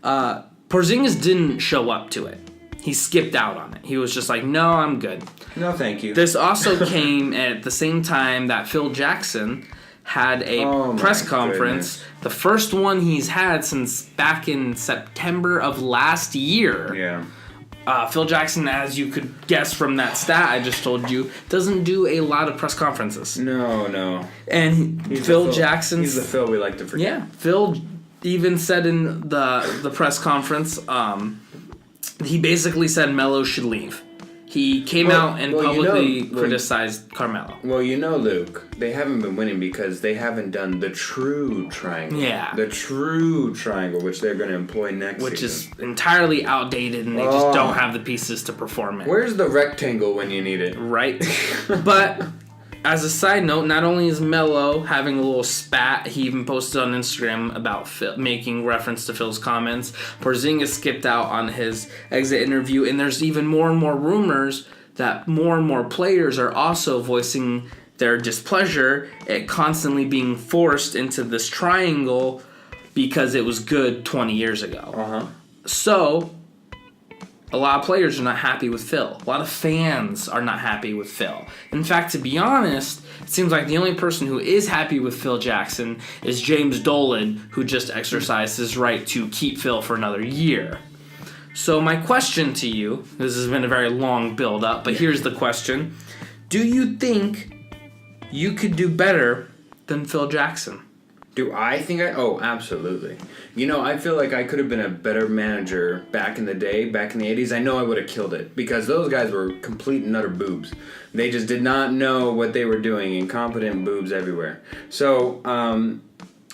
Porzingis didn't show up to it. He skipped out on it. He was just like, no, I'm good. No, thank you. This also came at the same time that Phil Jackson had a press conference. Goodness. The first one he's had since back in September of last year. Yeah. Phil Jackson, as you could guess from that stat I just told you, doesn't do a lot of press conferences. No. And Phil Jackson... He's the Phil we like to forget. Yeah. Phil even said in the press conference, he basically said Melo should leave. He came out and publicly criticized Carmelo. Well, Luke, they haven't been winning because they haven't done the true triangle. Yeah. The true triangle, which they're going to employ next Which season. is entirely outdated, and they just don't have the pieces to perform it. Where's the rectangle when you need it? Right? But... as a side note, not only is Melo having a little spat, he even posted on Instagram about Phil, making reference to Phil's comments. Porzingis skipped out on his exit interview, and there's even more and more rumors that more and more players are also voicing their displeasure at constantly being forced into this triangle because it was good 20 years ago. So... a lot of players are not happy with Phil. A lot of fans are not happy with Phil. In fact, to be honest, it seems like the only person who is happy with Phil Jackson is James Dolan, who just exercised his right to keep Phil for another year. So my question to you, this has been a very long build-up, but here's the question. Do you think you could do better than Phil Jackson? Do I think Oh, absolutely. I feel like I could have been a better manager back in the day, back in the 80s. I know I would have killed it because those guys were complete and utter boobs. They just did not know what they were doing, incompetent boobs everywhere. So,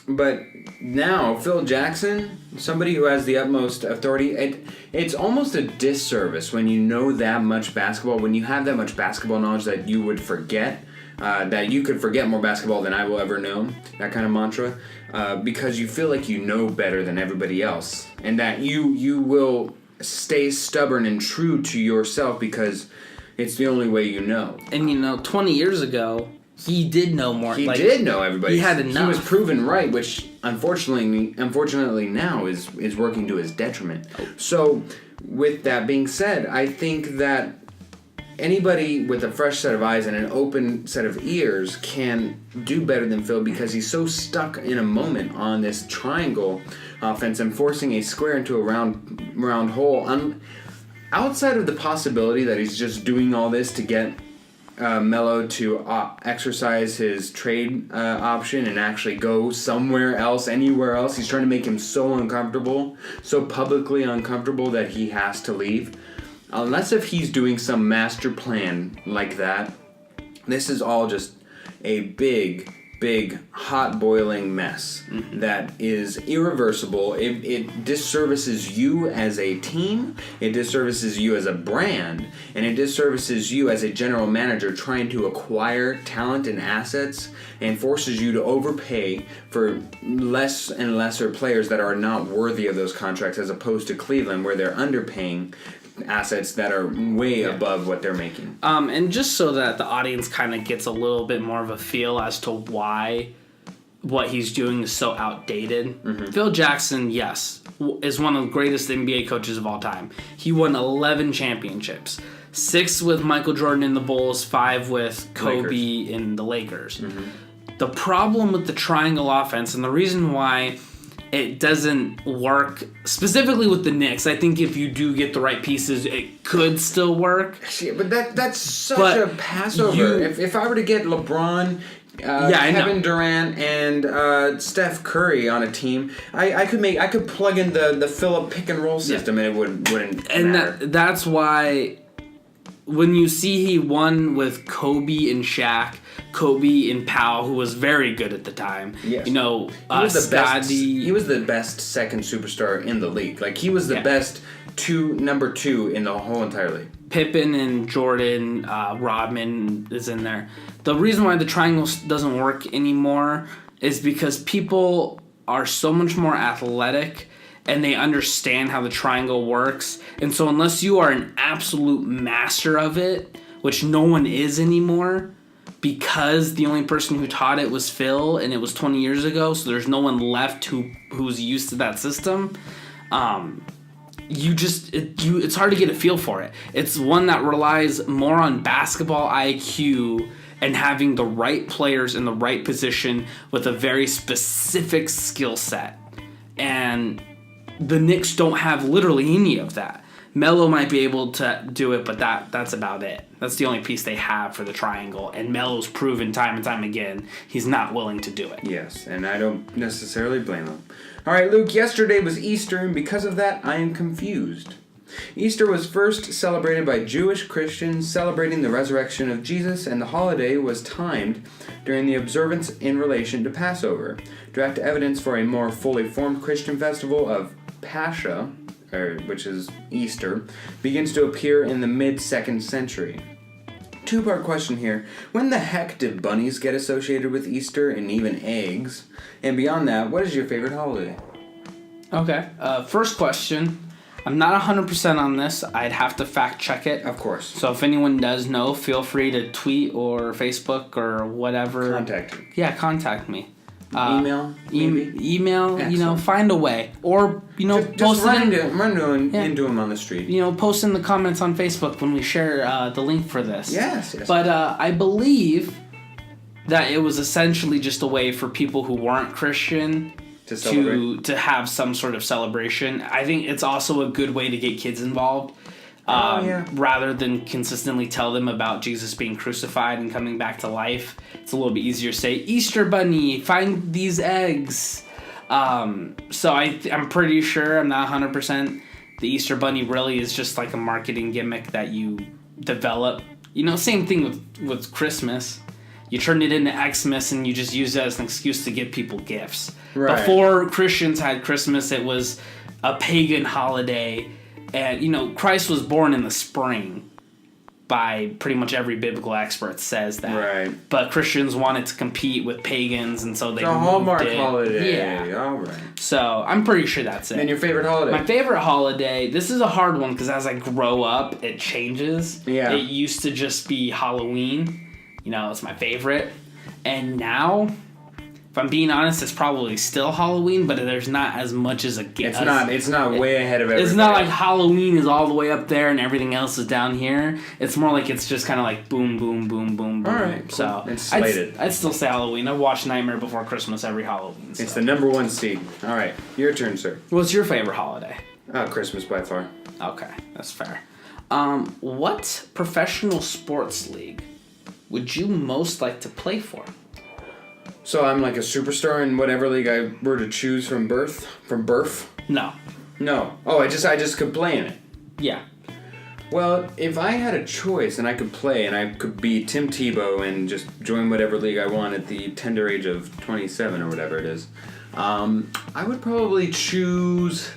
but now, Phil Jackson, somebody who has the utmost authority, it's almost a disservice when you know that much basketball, when you have that much basketball knowledge that you would forget. That you could forget more basketball than I will ever know, that kind of mantra, because you feel like you know better than everybody else, and that you will stay stubborn and true to yourself because it's the only way you know. And 20 years ago, he did know more. He did know everybody. He had enough. He was proven right, which unfortunately now is working to his detriment. So, with that being said, I think that anybody with a fresh set of eyes and an open set of ears can do better than Phil because he's so stuck in a moment on this triangle offense and forcing a square into a round hole. Outside of the possibility that he's just doing all this to get Melo to exercise his trade option and actually go somewhere else, anywhere else, he's trying to make him so uncomfortable, so publicly uncomfortable that he has to leave. Unless if he's doing some master plan like that, this is all just a big, hot boiling mess that is irreversible. It disservices you as a team, it disservices you as a brand, and it disservices you as a general manager trying to acquire talent and assets and forces you to overpay for less and lesser players that are not worthy of those contracts, as opposed to Cleveland where they're underpaying assets that are way above what they're making. And just so that the audience kind of gets a little bit more of a feel as to why what he's doing is so outdated. Phil Jackson, yes, is one of the greatest NBA coaches of all time. He won 11 championships. 6 with Michael Jordan in the Bulls, 5 with Kobe in the Lakers. The problem with the triangle offense, and the reason why it doesn't work specifically with the Knicks, I think if you do get the right pieces, it could still work. But that's such a passover. If I were to get LeBron, Kevin Durant, and Steph Curry on a team, I could plug in the Philip pick and roll system, and it wouldn't and matter. That's why when you see he won with Kobe and Shaq, Kobe and Powell, who was very good at the time. Yes. You know, Scottie. He was the best second superstar in the league. Like, he was the best number two in the whole entire league. Pippen and Jordan, Rodman is in there. The reason why the triangle doesn't work anymore is because people are so much more athletic and they understand how the triangle works. And so unless you are an absolute master of it, which no one is anymore, because the only person who taught it was Phil, and it was 20 years ago, so there's no one left who's used to that system. It's hard to get a feel for it. It's one that relies more on basketball IQ and having the right players in the right position with a very specific skill set. And the Knicks don't have literally any of that. Melo might be able to do it, but that's about it. That's the only piece they have for the triangle, and Melo's proven time and time again he's not willing to do it. Yes, and I don't necessarily blame him. All right, Luke, yesterday was Easter, and because of that, I am confused. Easter was first celebrated by Jewish Christians celebrating the resurrection of Jesus, and the holiday was timed during the observance in relation to Passover. Direct evidence for a more fully formed Christian festival of Pascha, which is Easter, begins to appear in the mid-2nd century. Two-part question here. When the heck did bunnies get associated with Easter, and even eggs? And beyond that, what is your favorite holiday? Okay. First question. I'm not 100% on this. I'd have to fact check it. Of course. So if anyone does know, feel free to tweet or Facebook or whatever. Contact me. Yeah, contact me. Email, email. Excellent. Find a way, or just post run into them on the street. Post in the comments on Facebook when we share the link for this. Yes. But I believe that it was essentially just a way for people who weren't Christian to have some sort of celebration. I think it's also a good way to get kids involved. Rather than consistently tell them about Jesus being crucified and coming back to life, it's a little bit easier to say, Easter bunny, find these eggs. So I'm pretty sure, I'm not 100%, the Easter bunny really is just like a marketing gimmick that you develop. Same thing with Christmas. You turn it into Xmas and you just use it as an excuse to give people gifts. Right. Before Christians had Christmas, it was a pagan holiday. And, Christ was born in the spring by pretty much every biblical expert says that. Right. But Christians wanted to compete with pagans, and so they moved Hallmark it. holiday. Yeah. All right. So I'm pretty sure that's it. And your favorite holiday? My favorite holiday, this is a hard one because as I grow up, it changes. Yeah. It used to just be Halloween. It's my favorite. And now, if I'm being honest, it's probably still Halloween, but there's not as much as a gift. It's not way ahead of everybody. It's not like Halloween is all the way up there and everything else is down here. It's more like it's just kind of like boom, boom, boom, boom, boom. All right, cool. So it's slated. I'd still say Halloween. I watch Nightmare Before Christmas every Halloween. So. It's the number one seed. All right, your turn, sir. What's your favorite holiday? Christmas by far. Okay, that's fair. What professional sports league would you most like to play for? So I'm like a superstar in whatever league I were to choose from birth? From birth? No. Oh, I just could play in it. Yeah. Well, if I had a choice and I could play and I could be Tim Tebow and just join whatever league I want at the tender age of 27 or whatever it is, I would probably choose...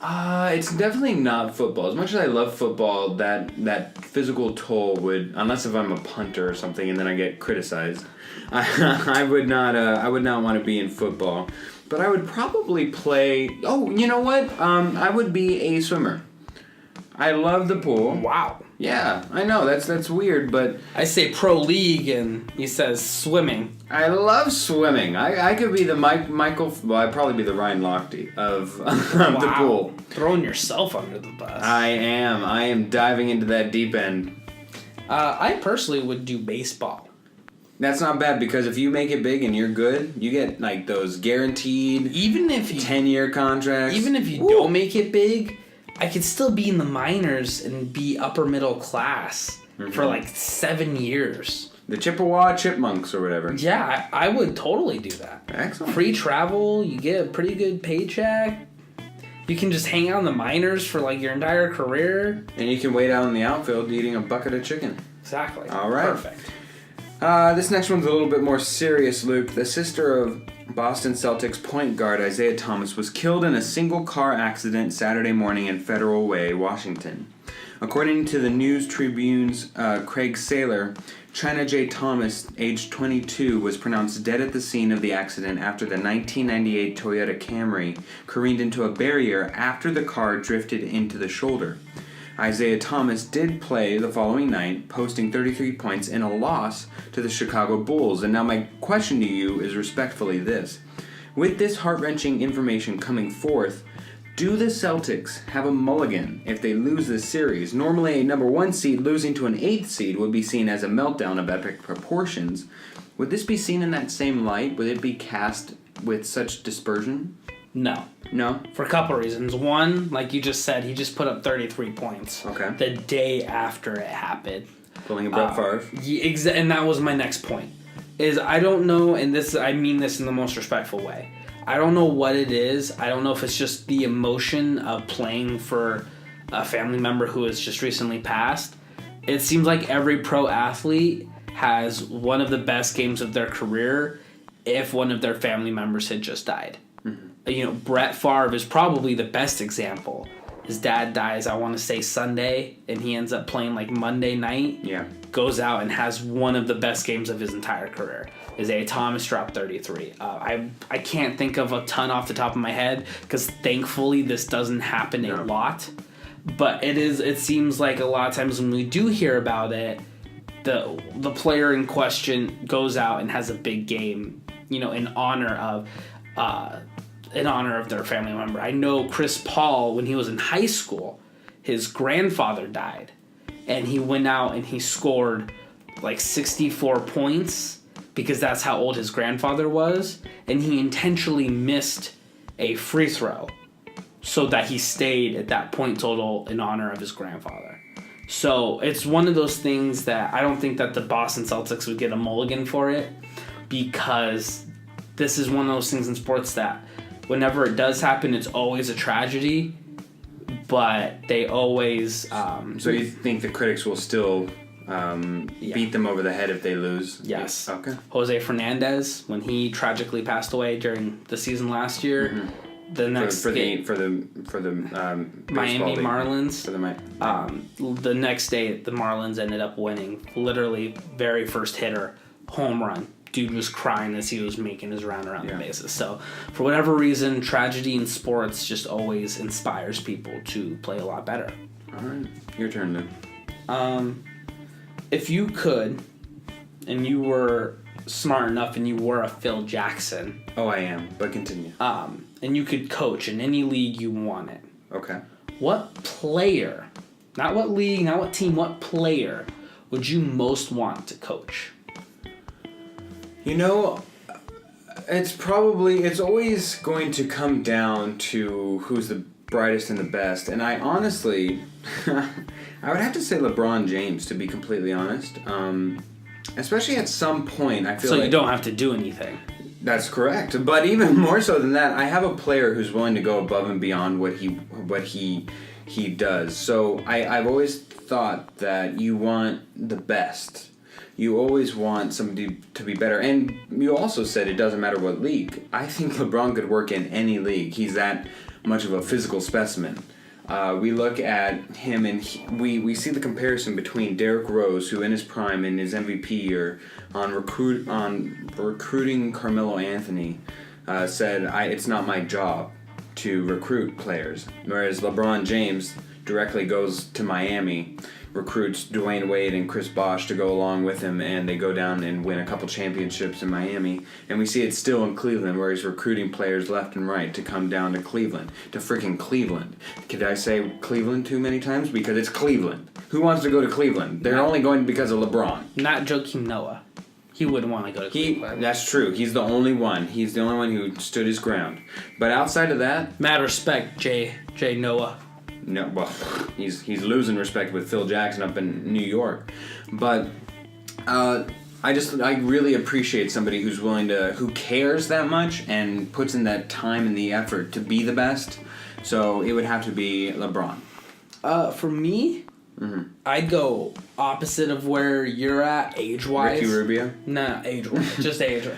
it's definitely not football. As much as I love football, that physical toll would, unless if I'm a punter or something and then I get criticized, I would not want to be in football. But I would probably play. Oh, you know what? I would be a swimmer. I love the pool. Wow. Yeah, I know that's weird, but I say pro league and he says swimming. I love swimming. I could be the Michael. Well, I'd probably be the Ryan Lochte of the pool. Throwing yourself under the bus. I am diving into that deep end. I personally would do baseball. That's not bad because if you make it big and you're good, you get like those guaranteed even if you 10-year contracts. Even if you don't make it big, I could still be in the minors and be upper middle class for like 7 years. The Chippewa Chipmunks or whatever. Yeah, I would totally do that. Excellent. Free travel, you get a pretty good paycheck. You can just hang out in the minors for like your entire career. And you can wait out in the outfield eating a bucket of chicken. Exactly. All right. Perfect. This next one's a little bit more serious, Luke. The sister of Boston Celtics point guard Isaiah Thomas was killed in a single car accident Saturday morning in Federal Way, Washington. According to the News Tribune's Craig Saylor, China J. Thomas, age 22, was pronounced dead at the scene of the accident after the 1998 Toyota Camry careened into a barrier after the car drifted into the shoulder. Isaiah Thomas did play the following night, posting 33 points in a loss to the Chicago Bulls. And now my question to you is respectfully this. With this heart-wrenching information coming forth, do the Celtics have a mulligan if they lose this series? Normally a number 1 seed losing to an 8th seed would be seen as a meltdown of epic proportions. Would this be seen in that same light? Would it be cast with such dispersion? No. No? For a couple of reasons. One, like you just said, he just put up 33 points. Okay. The day after it happened. Pulling a Brett Favre. Yeah, and that was my next point. Is I don't know, and this I mean this in the most respectful way. I don't know what it is. I don't know if it's just the emotion of playing for a family member who has just recently passed. It seems like every pro athlete has one of the best games of their career if one of their family members had just died. Mm-hmm. You know, Brett Favre is probably the best example. His dad dies, I want to say Sunday, and he ends up playing like Monday night. Yeah. Goes out and has one of the best games of his entire career. Isaiah Thomas dropped 33. I can't think of a ton off the top of my head because thankfully this doesn't happen a lot. But it seems like a lot of times when we do hear about it, the player in question goes out and has a big game, you know, in honor of their family member. I know Chris Paul, when he was in high school, his grandfather died. And he went out and he scored like 64 points because that's how old his grandfather was. And he intentionally missed a free throw so that he stayed at that point total in honor of his grandfather. So it's one of those things that I don't think that the Boston Celtics would get a mulligan for it, because this is one of those things in sports that whenever it does happen, it's always a tragedy. But they always... so you think the critics will still beat them over the head if they lose? Yes. Okay. Jose Fernandez, when he tragically passed away during the season last year, the next for the Miami league. Marlins. For the the next day, the Marlins ended up winning. Literally, very first hitter, home run. Dude was crying as he was making his round around the bases. So, for whatever reason, tragedy in sports just always inspires people to play a lot better. All right, your turn, then. If you could, and you were smart enough, and you were a Phil Jackson. Oh, I am, but continue. And you could coach in any league you wanted. Okay. What player, not what league, not what team, what player would you most want to coach? You know, it's always going to come down to who's the brightest and the best. And I honestly, I would have to say LeBron James, to be completely honest. Especially at some point, I feel so like... So you don't have to do anything. That's correct. But even more so than that, I have a player who's willing to go above and beyond what he does. So I've always thought that you want the best. You always want somebody to be better. And you also said it doesn't matter what league. I think LeBron could work in any league. He's that much of a physical specimen. We look at him and we see the comparison between Derrick Rose, who in his prime, in his MVP year, on recruiting Carmelo Anthony, said, it's not my job to recruit players. Whereas LeBron James directly goes to Miami, recruits Dwayne Wade and Chris Bosh to go along with him, and they go down and win a couple championships in Miami. And we see it still in Cleveland, where he's recruiting players left and right to come down to Cleveland, to freaking Cleveland. Could I say Cleveland too many times? Because it's Cleveland. Who wants to go to Cleveland? They're only going because of LeBron. Not Joakim Noah. He wouldn't want to go to Cleveland. That's true. He's the only one. He's the only one who stood his ground. But outside of that, mad respect, Jay Noah. No, well, he's losing respect with Phil Jackson up in New York. But I really appreciate somebody who cares that much and puts in that time and the effort to be the best. So it would have to be LeBron. For me, I'd go opposite of where you're at, age-wise. Ricky Rubio? Nah, age-wise. Just age.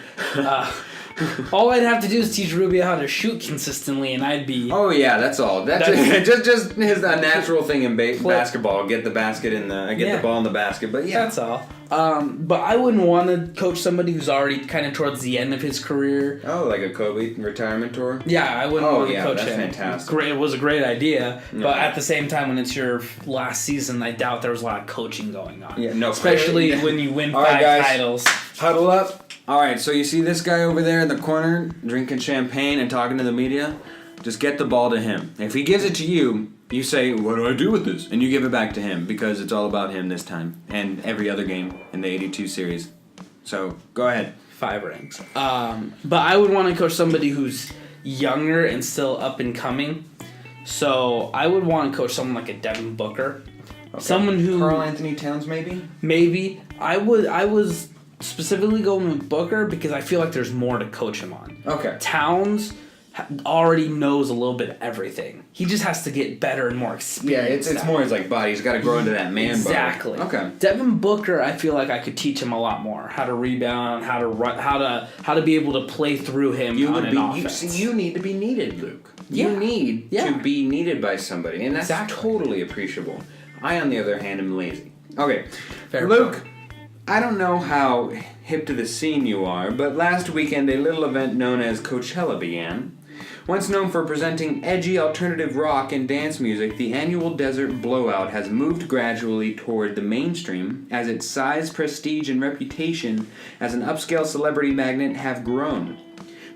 All I'd have to do is teach Rubio how to shoot consistently, and I'd be... Oh, yeah, that's all. That's just a natural thing in basketball. Get the basket the ball in the basket, but yeah. That's all. But I wouldn't want to coach somebody who's already kind of towards the end of his career. Oh, like a Kobe retirement tour? Yeah, I wouldn't want to coach him. Oh, yeah, that's fantastic. It was a great idea, but at the same time, when it's your last season, I doubt there was a lot of coaching going on. Yeah, no. Especially when you win all 5 right, guys, titles. Huddle up. All right, so you see this guy over there in the corner drinking champagne and talking to the media? Just get the ball to him. If he gives it to you, you say, "What do I do with this?" And you give it back to him because it's all about him this time and every other game in the 82 series. So, go ahead. 5 rings. But I would want to coach somebody who's younger and still up and coming. So, I would want to coach someone like a Devin Booker. Okay. Someone who... Karl Anthony Towns, maybe? Maybe. I was specifically going with Booker because I feel like there's more to coach him on. Okay. Towns already knows a little bit of everything. He just has to get better and more experience. Yeah, it's more his body. He's got to grow into that man exactly. body. Okay. Devin Booker, I feel like I could teach him a lot more. How to rebound, how to run, how to be able to play through him on an offense. You need to be needed, Luke. Yeah. You need to be needed by somebody, and that's totally appreciable. I, on the other hand, am lazy. Okay, Fair Luke, point. I don't know how hip to the scene you are, but last weekend a little event known as Coachella began. Once known for presenting edgy alternative rock and dance music, the annual Desert Blowout has moved gradually toward the mainstream as its size, prestige, and reputation as an upscale celebrity magnet have grown.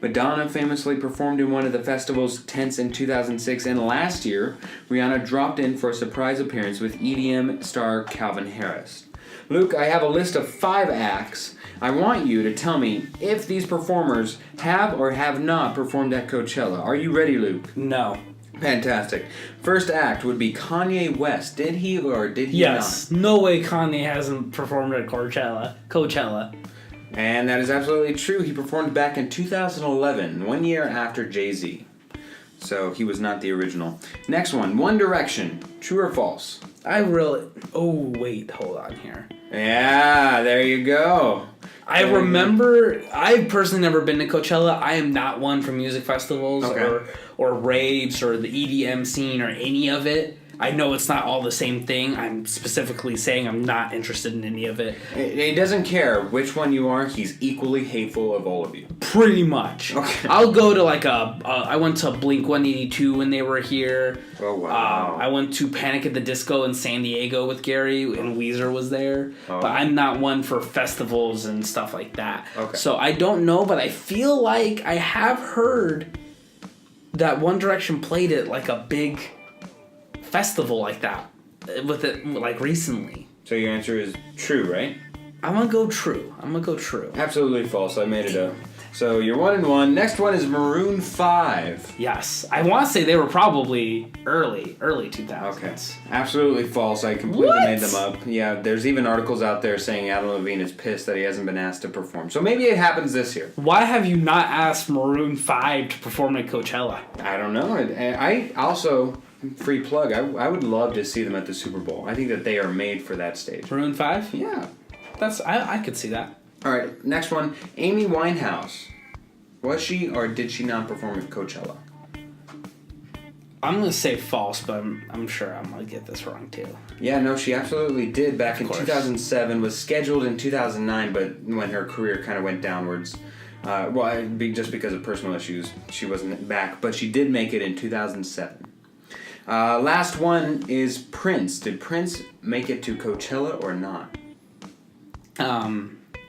Madonna famously performed in one of the festival's tents in 2006, and last year, Rihanna dropped in for a surprise appearance with EDM star Calvin Harris. Luke, I have a list of 5 acts. I want you to tell me if these performers have or have not performed at Coachella. Are you ready, Luke? No. Fantastic. First act would be Kanye West. Did he or did he not? Yes. No way Kanye hasn't performed at Coachella. And that is absolutely true. He performed back in 2011, 1 year after Jay-Z. So he was not the original. Next one, One Direction. True or false? Oh, wait, hold on here. Yeah, there you go. I remember, I've personally never been to Coachella. I am not one for music festivals or raves or the EDM scene or any of it. I know it's not all the same thing. I'm specifically saying I'm not interested in any of it. He doesn't care which one you are. He's equally hateful of all of you. Pretty much. Okay. I'll go to I went to Blink 182 when they were here. Oh, wow. I went to Panic at the Disco in San Diego with Gary, and Weezer was there. Oh. But I'm not one for festivals and stuff like that. Okay. So I don't know, but I feel like I have heard that One Direction played at like a big festival like that with it like recently. So your answer is true, right? I'm gonna go true. Absolutely false. I made it up. So you're 1-1. Next one is Maroon 5. Yes, I want to say they were probably early 2000s. Okay, absolutely false. I completely made them up. Yeah, there's even articles out there saying Adam Levine is pissed that he hasn't been asked to perform. So maybe it happens this year. Why have you not asked Maroon 5 to perform at Coachella? I don't know. I also, free plug, I would love to see them at the Super Bowl. I think that they are made for that stage. Maroon 5? Yeah. I could see that. All right, next one. Amy Winehouse. Was she or did she not perform at Coachella? I'm going to say false, but I'm sure I'm going to get this wrong too. Yeah, no, she absolutely did back in 2007. Was scheduled in 2009, but when her career kind of went downwards, just because of personal issues, she wasn't back. But she did make it in 2007. Last one is Prince. Did Prince make it to Coachella or not?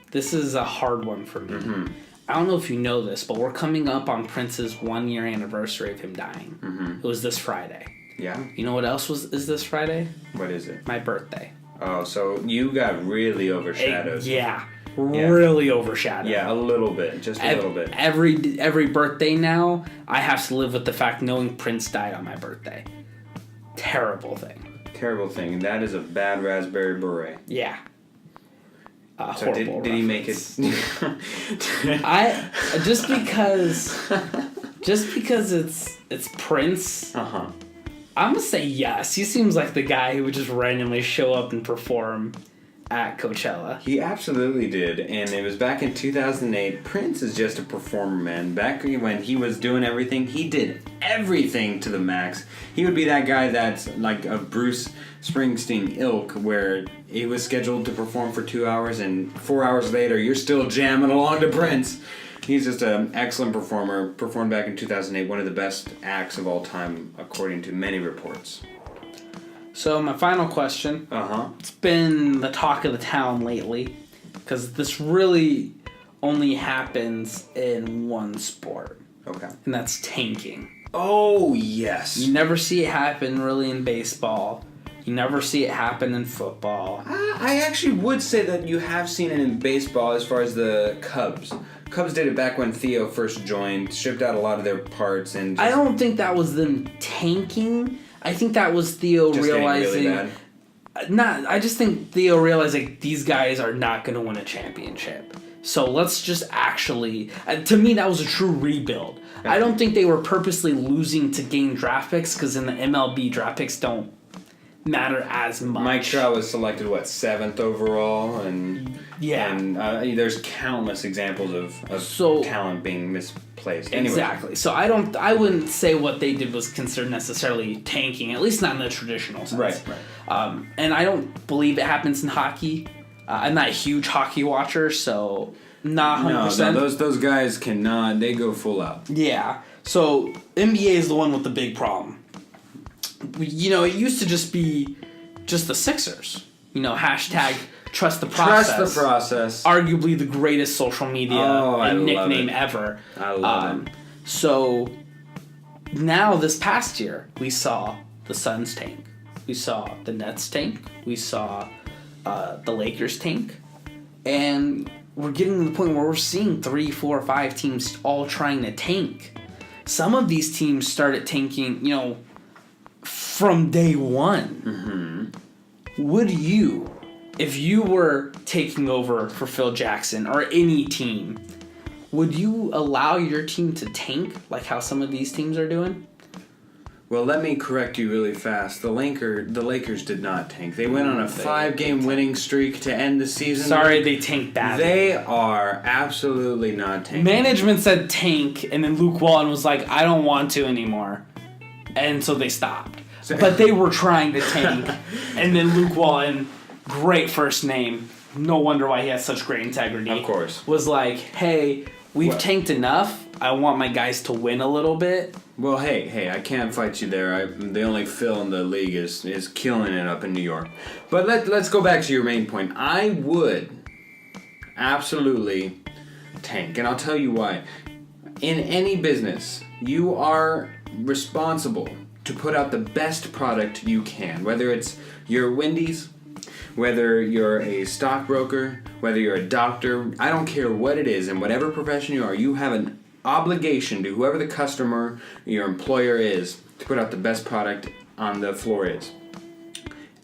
This is a hard one for me. Mm-hmm. I don't know if you know this, but we're coming up on Prince's 1 year anniversary of him dying. Mm-hmm. It was this Friday. Yeah. You know what else is this Friday? What is it? My birthday. Oh, so you got really overshadowed. Yeah. really overshadowed. Yeah, a little bit. Just a little bit. Every birthday now, I have to live with the fact knowing Prince died on my birthday. Terrible thing. Terrible thing. That is a bad raspberry beret. Yeah. So did he make it? just because it's Prince. Uh-huh. I'm gonna say yes. He seems like the guy who would just randomly show up and perform at Coachella. He absolutely did, and it was back in 2008. Prince is just a performer, man. Back when he was doing everything, he did everything to the max. He would be that guy that's like a Bruce Springsteen ilk, where he was scheduled to perform for 2 hours, and 4 hours later, you're still jamming along to Prince. He's just an excellent performer. Performed back in 2008, one of the best acts of all time, according to many reports. So my final question. It's been the talk of the town lately, because this really only happens in one sport. Okay. And that's tanking. Oh, yes. You never see it happen really in baseball. You never see it happen in football. I actually would say that you have seen it in baseball as far as the Cubs. Cubs did it back when Theo first joined, shipped out a lot of their parts, and I don't think that was them tanking. I think that was Theo just realizing. really bad. I just think Theo realized like these guys are not going to win a championship. So let's just actually. To me, that was a true rebuild. Okay. I don't think they were purposely losing to gain draft picks, because in the MLB, draft picks don't matter as much. Mike Trout was selected 7th overall, and there's countless examples of talent being misplaced. Anyway. Exactly. So I wouldn't say what they did was considered necessarily tanking, at least not in the traditional sense. Right. And I don't believe it happens in hockey. I'm not a huge hockey watcher, so not 100%. No, those guys cannot. They go full out. Yeah. So NBA is the one with the big problem. You know, it used to just be just the Sixers. You know, hashtag trust the process. Trust the process. Arguably the greatest social media and nickname ever. I love it. So now this past year, we saw the Suns tank. We saw the Nets tank. We saw the Lakers tank. And we're getting to the point where we're seeing 3, 4, 5 teams all trying to tank. Some of these teams started tanking, you know, from day one. Would you, if you were taking over for Phil Jackson or any team, would you allow your team to tank like how some of these teams are doing? Well, let me correct you really fast. The Lakers did not tank. They went on a 5-game winning streak to end the season. Sorry, they tanked badly. They are absolutely not tanking. Management said tank, and then Luke Walton was like, I don't want to anymore. And so they stopped. But they were trying to tank. And then Luke Walton, great first name, no wonder why he has such great integrity. Of course. Was like, hey, we've tanked enough. I want my guys to win a little bit. Well, hey, I can't fight you there. The only Phil in the league is killing it up in New York. But let's go back to your main point. I would absolutely tank, and I'll tell you why. In any business, you are responsible to put out the best product you can, whether it's your Wendy's, whether you're a stockbroker, whether you're a doctor. I don't care what it is, in whatever profession you have an obligation to whoever the customer, your employer is, to put out the best product on the floor is.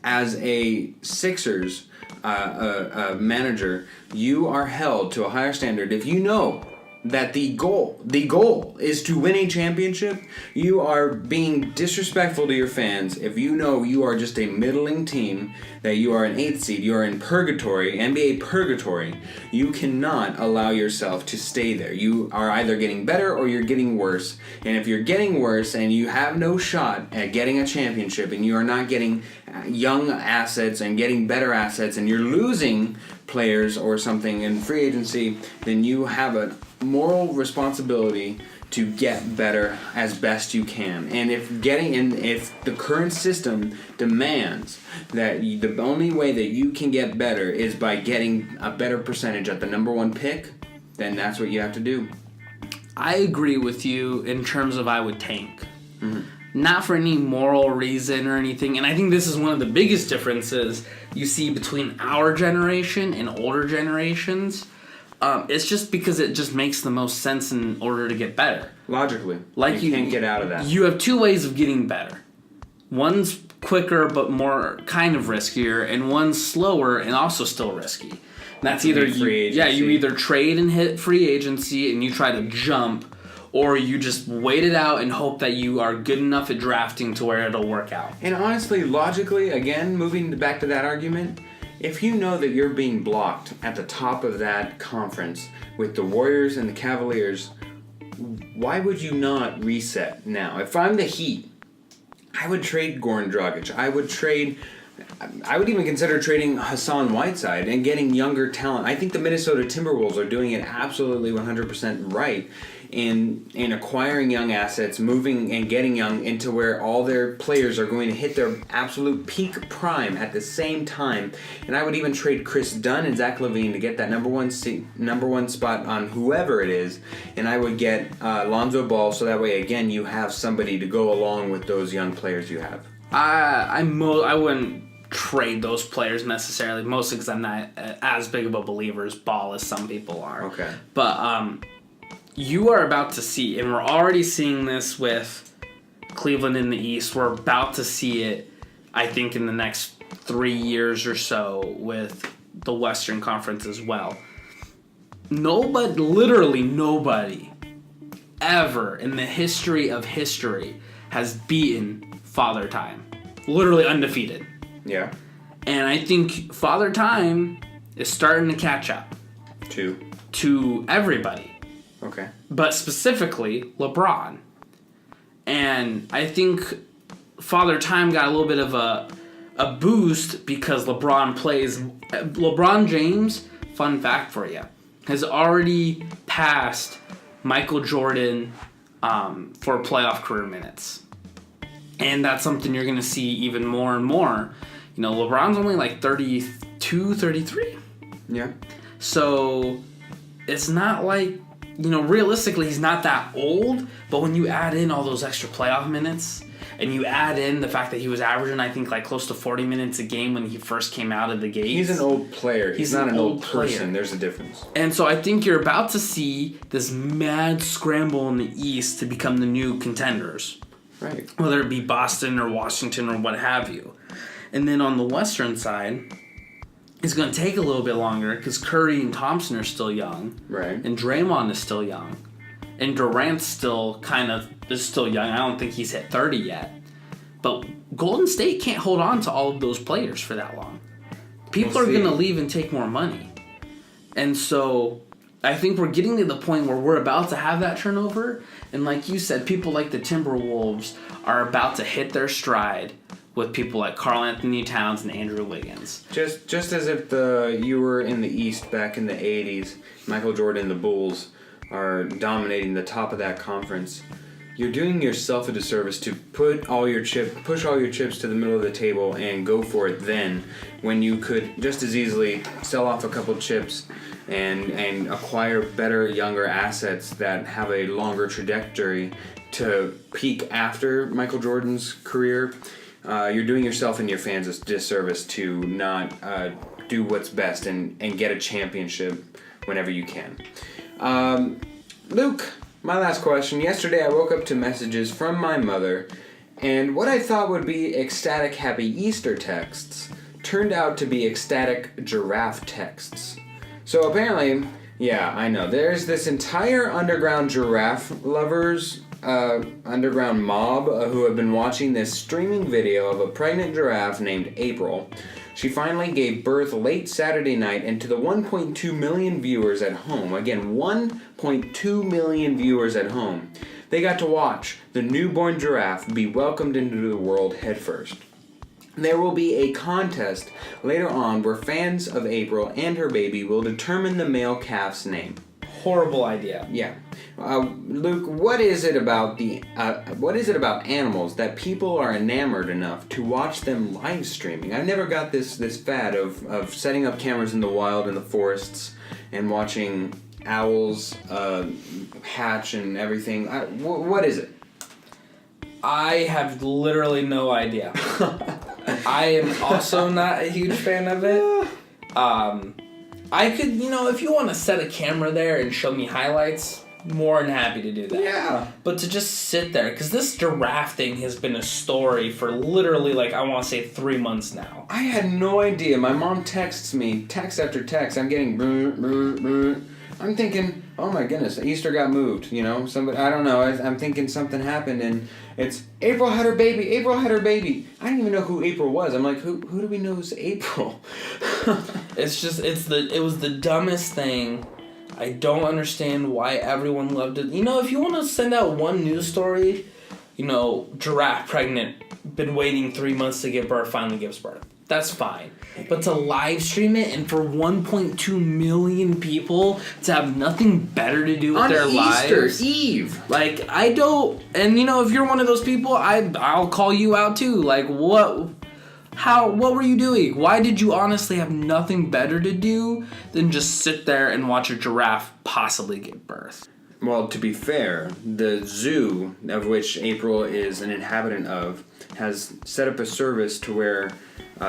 As a Sixers manager, you are held to a higher standard. If you know that the goal is to win a championship, you are being disrespectful to your fans if you know you are just a middling team, that you are an 8th seed, you are in purgatory, NBA purgatory. You cannot allow yourself to stay there. You are either getting better or you're getting worse. And if you're getting worse and you have no shot at getting a championship, and you are not getting young assets and getting better assets, and you're losing players or something in free agency, then you have a moral responsibility to get better as best you can. And if the current system demands that the only way that you can get better is by getting a better percentage at the number 1 pick, then that's what you have to do. I agree with you in terms of I would tank. Not for any moral reason or anything. And I think this is one of the biggest differences you see between our generation and older generations. It's just because it just makes the most sense in order to get better. Logically. Like you can't get out of that. You have two ways of getting better. One's quicker but more kind of riskier, and one's slower and also still risky. And that's either you either trade and hit free agency and you try to jump, or you just wait it out and hope that you are good enough at drafting to where it'll work out. And honestly, logically, again, moving back to that argument, if you know that you're being blocked at the top of that conference with the Warriors and the Cavaliers, why would you not reset now? If I'm the Heat, I would trade Goran Dragic. I would even consider trading Hassan Whiteside and getting younger talent. I think the Minnesota Timberwolves are doing it absolutely 100% right in acquiring young assets, moving and getting young into where all their players are going to hit their absolute peak prime at the same time. And I would even trade Chris Dunn and Zach LaVine to get that number one spot on whoever it is. And I would get Lonzo Ball, so that way, again, you have somebody to go along with those young players you have. I wouldn't trade those players necessarily, mostly because I'm not as big of a believer as Ball as some people are. Okay. But you are about to see, and we're already seeing this with Cleveland in the East. We're about to see it, I think, in the next 3 years or so with the Western Conference as well. Literally nobody, ever in the history of history has beaten Father Time. Literally undefeated. Yeah. And I think Father Time is starting to catch up. To everybody. Okay. But specifically, LeBron. And I think Father Time got a little bit of a boost because LeBron James, fun fact for you, has already passed Michael Jordan for playoff career minutes. And that's something you're going to see even more and more. You know, LeBron's only like 32, 33. Yeah. So it's not like, you know, realistically, he's not that old, but when you add in all those extra playoff minutes, and you add in the fact that he was averaging, I think, like close to 40 minutes a game when he first came out of the gate. He's an old player. He's not an old person. There's a difference. And so I think you're about to see this mad scramble in the East to become the new contenders. Right. Whether it be Boston or Washington or what have you. And then on the Western side, it's going to take a little bit longer because Curry and Thompson are still young. Right. And Draymond is still young. And Durant's still is still young. I don't think he's hit 30 yet. But Golden State can't hold on to all of those players for that long. People are going to leave and take more money. And so I think we're getting to the point where we're about to have that turnover. And like you said, people like the Timberwolves are about to hit their stride with people like Karl Anthony Towns and Andrew Wiggins. Just as if you were in the East back in the 80s, Michael Jordan and the Bulls are dominating the top of that conference. You're doing yourself a disservice to push all your chips to the middle of the table and go for it then, when you could just as easily sell off a couple chips and acquire better, younger assets that have a longer trajectory to peak after Michael Jordan's career. You're doing yourself and your fans a disservice to not do what's best and get a championship whenever you can. Luke, my last question. Yesterday I woke up to messages from my mother, and what I thought would be ecstatic happy Easter texts turned out to be ecstatic giraffe texts. So apparently, yeah, I know, there's this entire underground giraffe lovers underground mob who have been watching this streaming video of a pregnant giraffe named April. She finally gave birth late Saturday night, and to the 1.2 million viewers at home, again, 1.2 million viewers at home, they got to watch the newborn giraffe be welcomed into the world headfirst. There will be a contest later on where fans of April and her baby will determine the male calf's name. Horrible idea. Yeah. Luke, what is it about animals that people are enamored enough to watch them live streaming? I've never got this fad of setting up cameras in the wild in the forests and watching owls hatch and everything. What is it? I have literally no idea. I am also not a huge fan of it. I could, if you want to set a camera there and show me highlights, more than happy to do that. Yeah. But to just sit there, because this giraffe thing has been a story for literally, I want to say 3 months now. I had no idea. My mom texts me, text after text. I'm getting I'm thinking, oh my goodness, Easter got moved, somebody, I don't know, I'm thinking something happened, and it's, April had her baby. I didn't even know who April was. I'm like, who do we know is April? It was the dumbest thing. I don't understand why everyone loved it. If you want to send out one news story, giraffe pregnant, been waiting 3 months to give birth, finally gives birth. That's fine. But to live stream it and for 1.2 million people to have nothing better to do with their lives. On Easter Eve. I don't... And, if you're one of those people, I'll call you out too. What were you doing? Why did you honestly have nothing better to do than just sit there and watch a giraffe possibly give birth? Well, to be fair, the zoo, of which April is an inhabitant of, has set up a service to where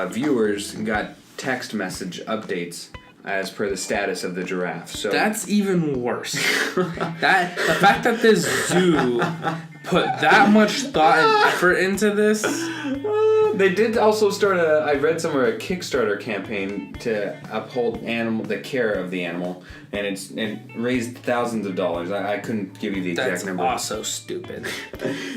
viewers got text message updates as per the status of the giraffe. So that's even worse. The fact that this zoo put that much thought and effort into this. They did also start I read somewhere, a Kickstarter campaign to uphold the care of the animal, and it raised thousands of dollars. I couldn't give you the exact number. That's also stupid.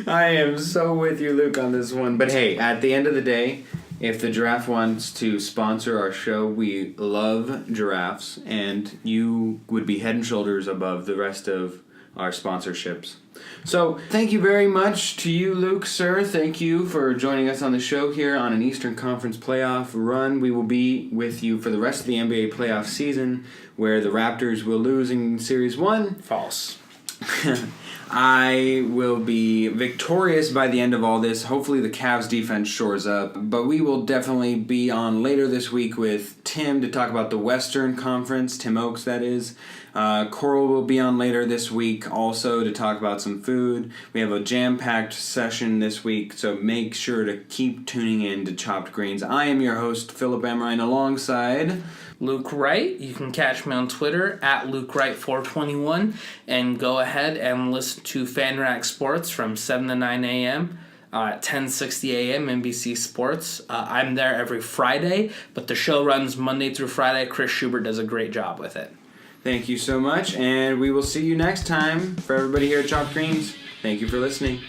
I am so with you, Luke, on this one. But hey, at the end of the day, if the giraffe wants to sponsor our show, we love giraffes, and you would be head and shoulders above the rest of our sponsorships. So, thank you very much to you, Luke, sir. Thank you for joining us on the show here on an Eastern Conference playoff run. We will be with you for the rest of the NBA playoff season, where the Raptors will lose in Series 1. False. I will be victorious by the end of all this. Hopefully the Cavs defense shores up. But we will definitely be on later this week with Tim to talk about the Western Conference. Tim Oakes, that is. Coral will be on later this week also to talk about some food. We have a jam-packed session this week, so make sure to keep tuning in to Chopped Greens. I am your host, Philip Amerine, alongside Luke Wright. You can catch me on Twitter at LukeWright421, and go ahead and listen to FanRack Sports from 7 to 9 a.m. At 10:60 a.m. NBC Sports. I'm there every Friday, but the show runs Monday through Friday. Chris Schubert does a great job with it. Thank you so much, and we will see you next time. For everybody here at Chopped Greens, thank you for listening.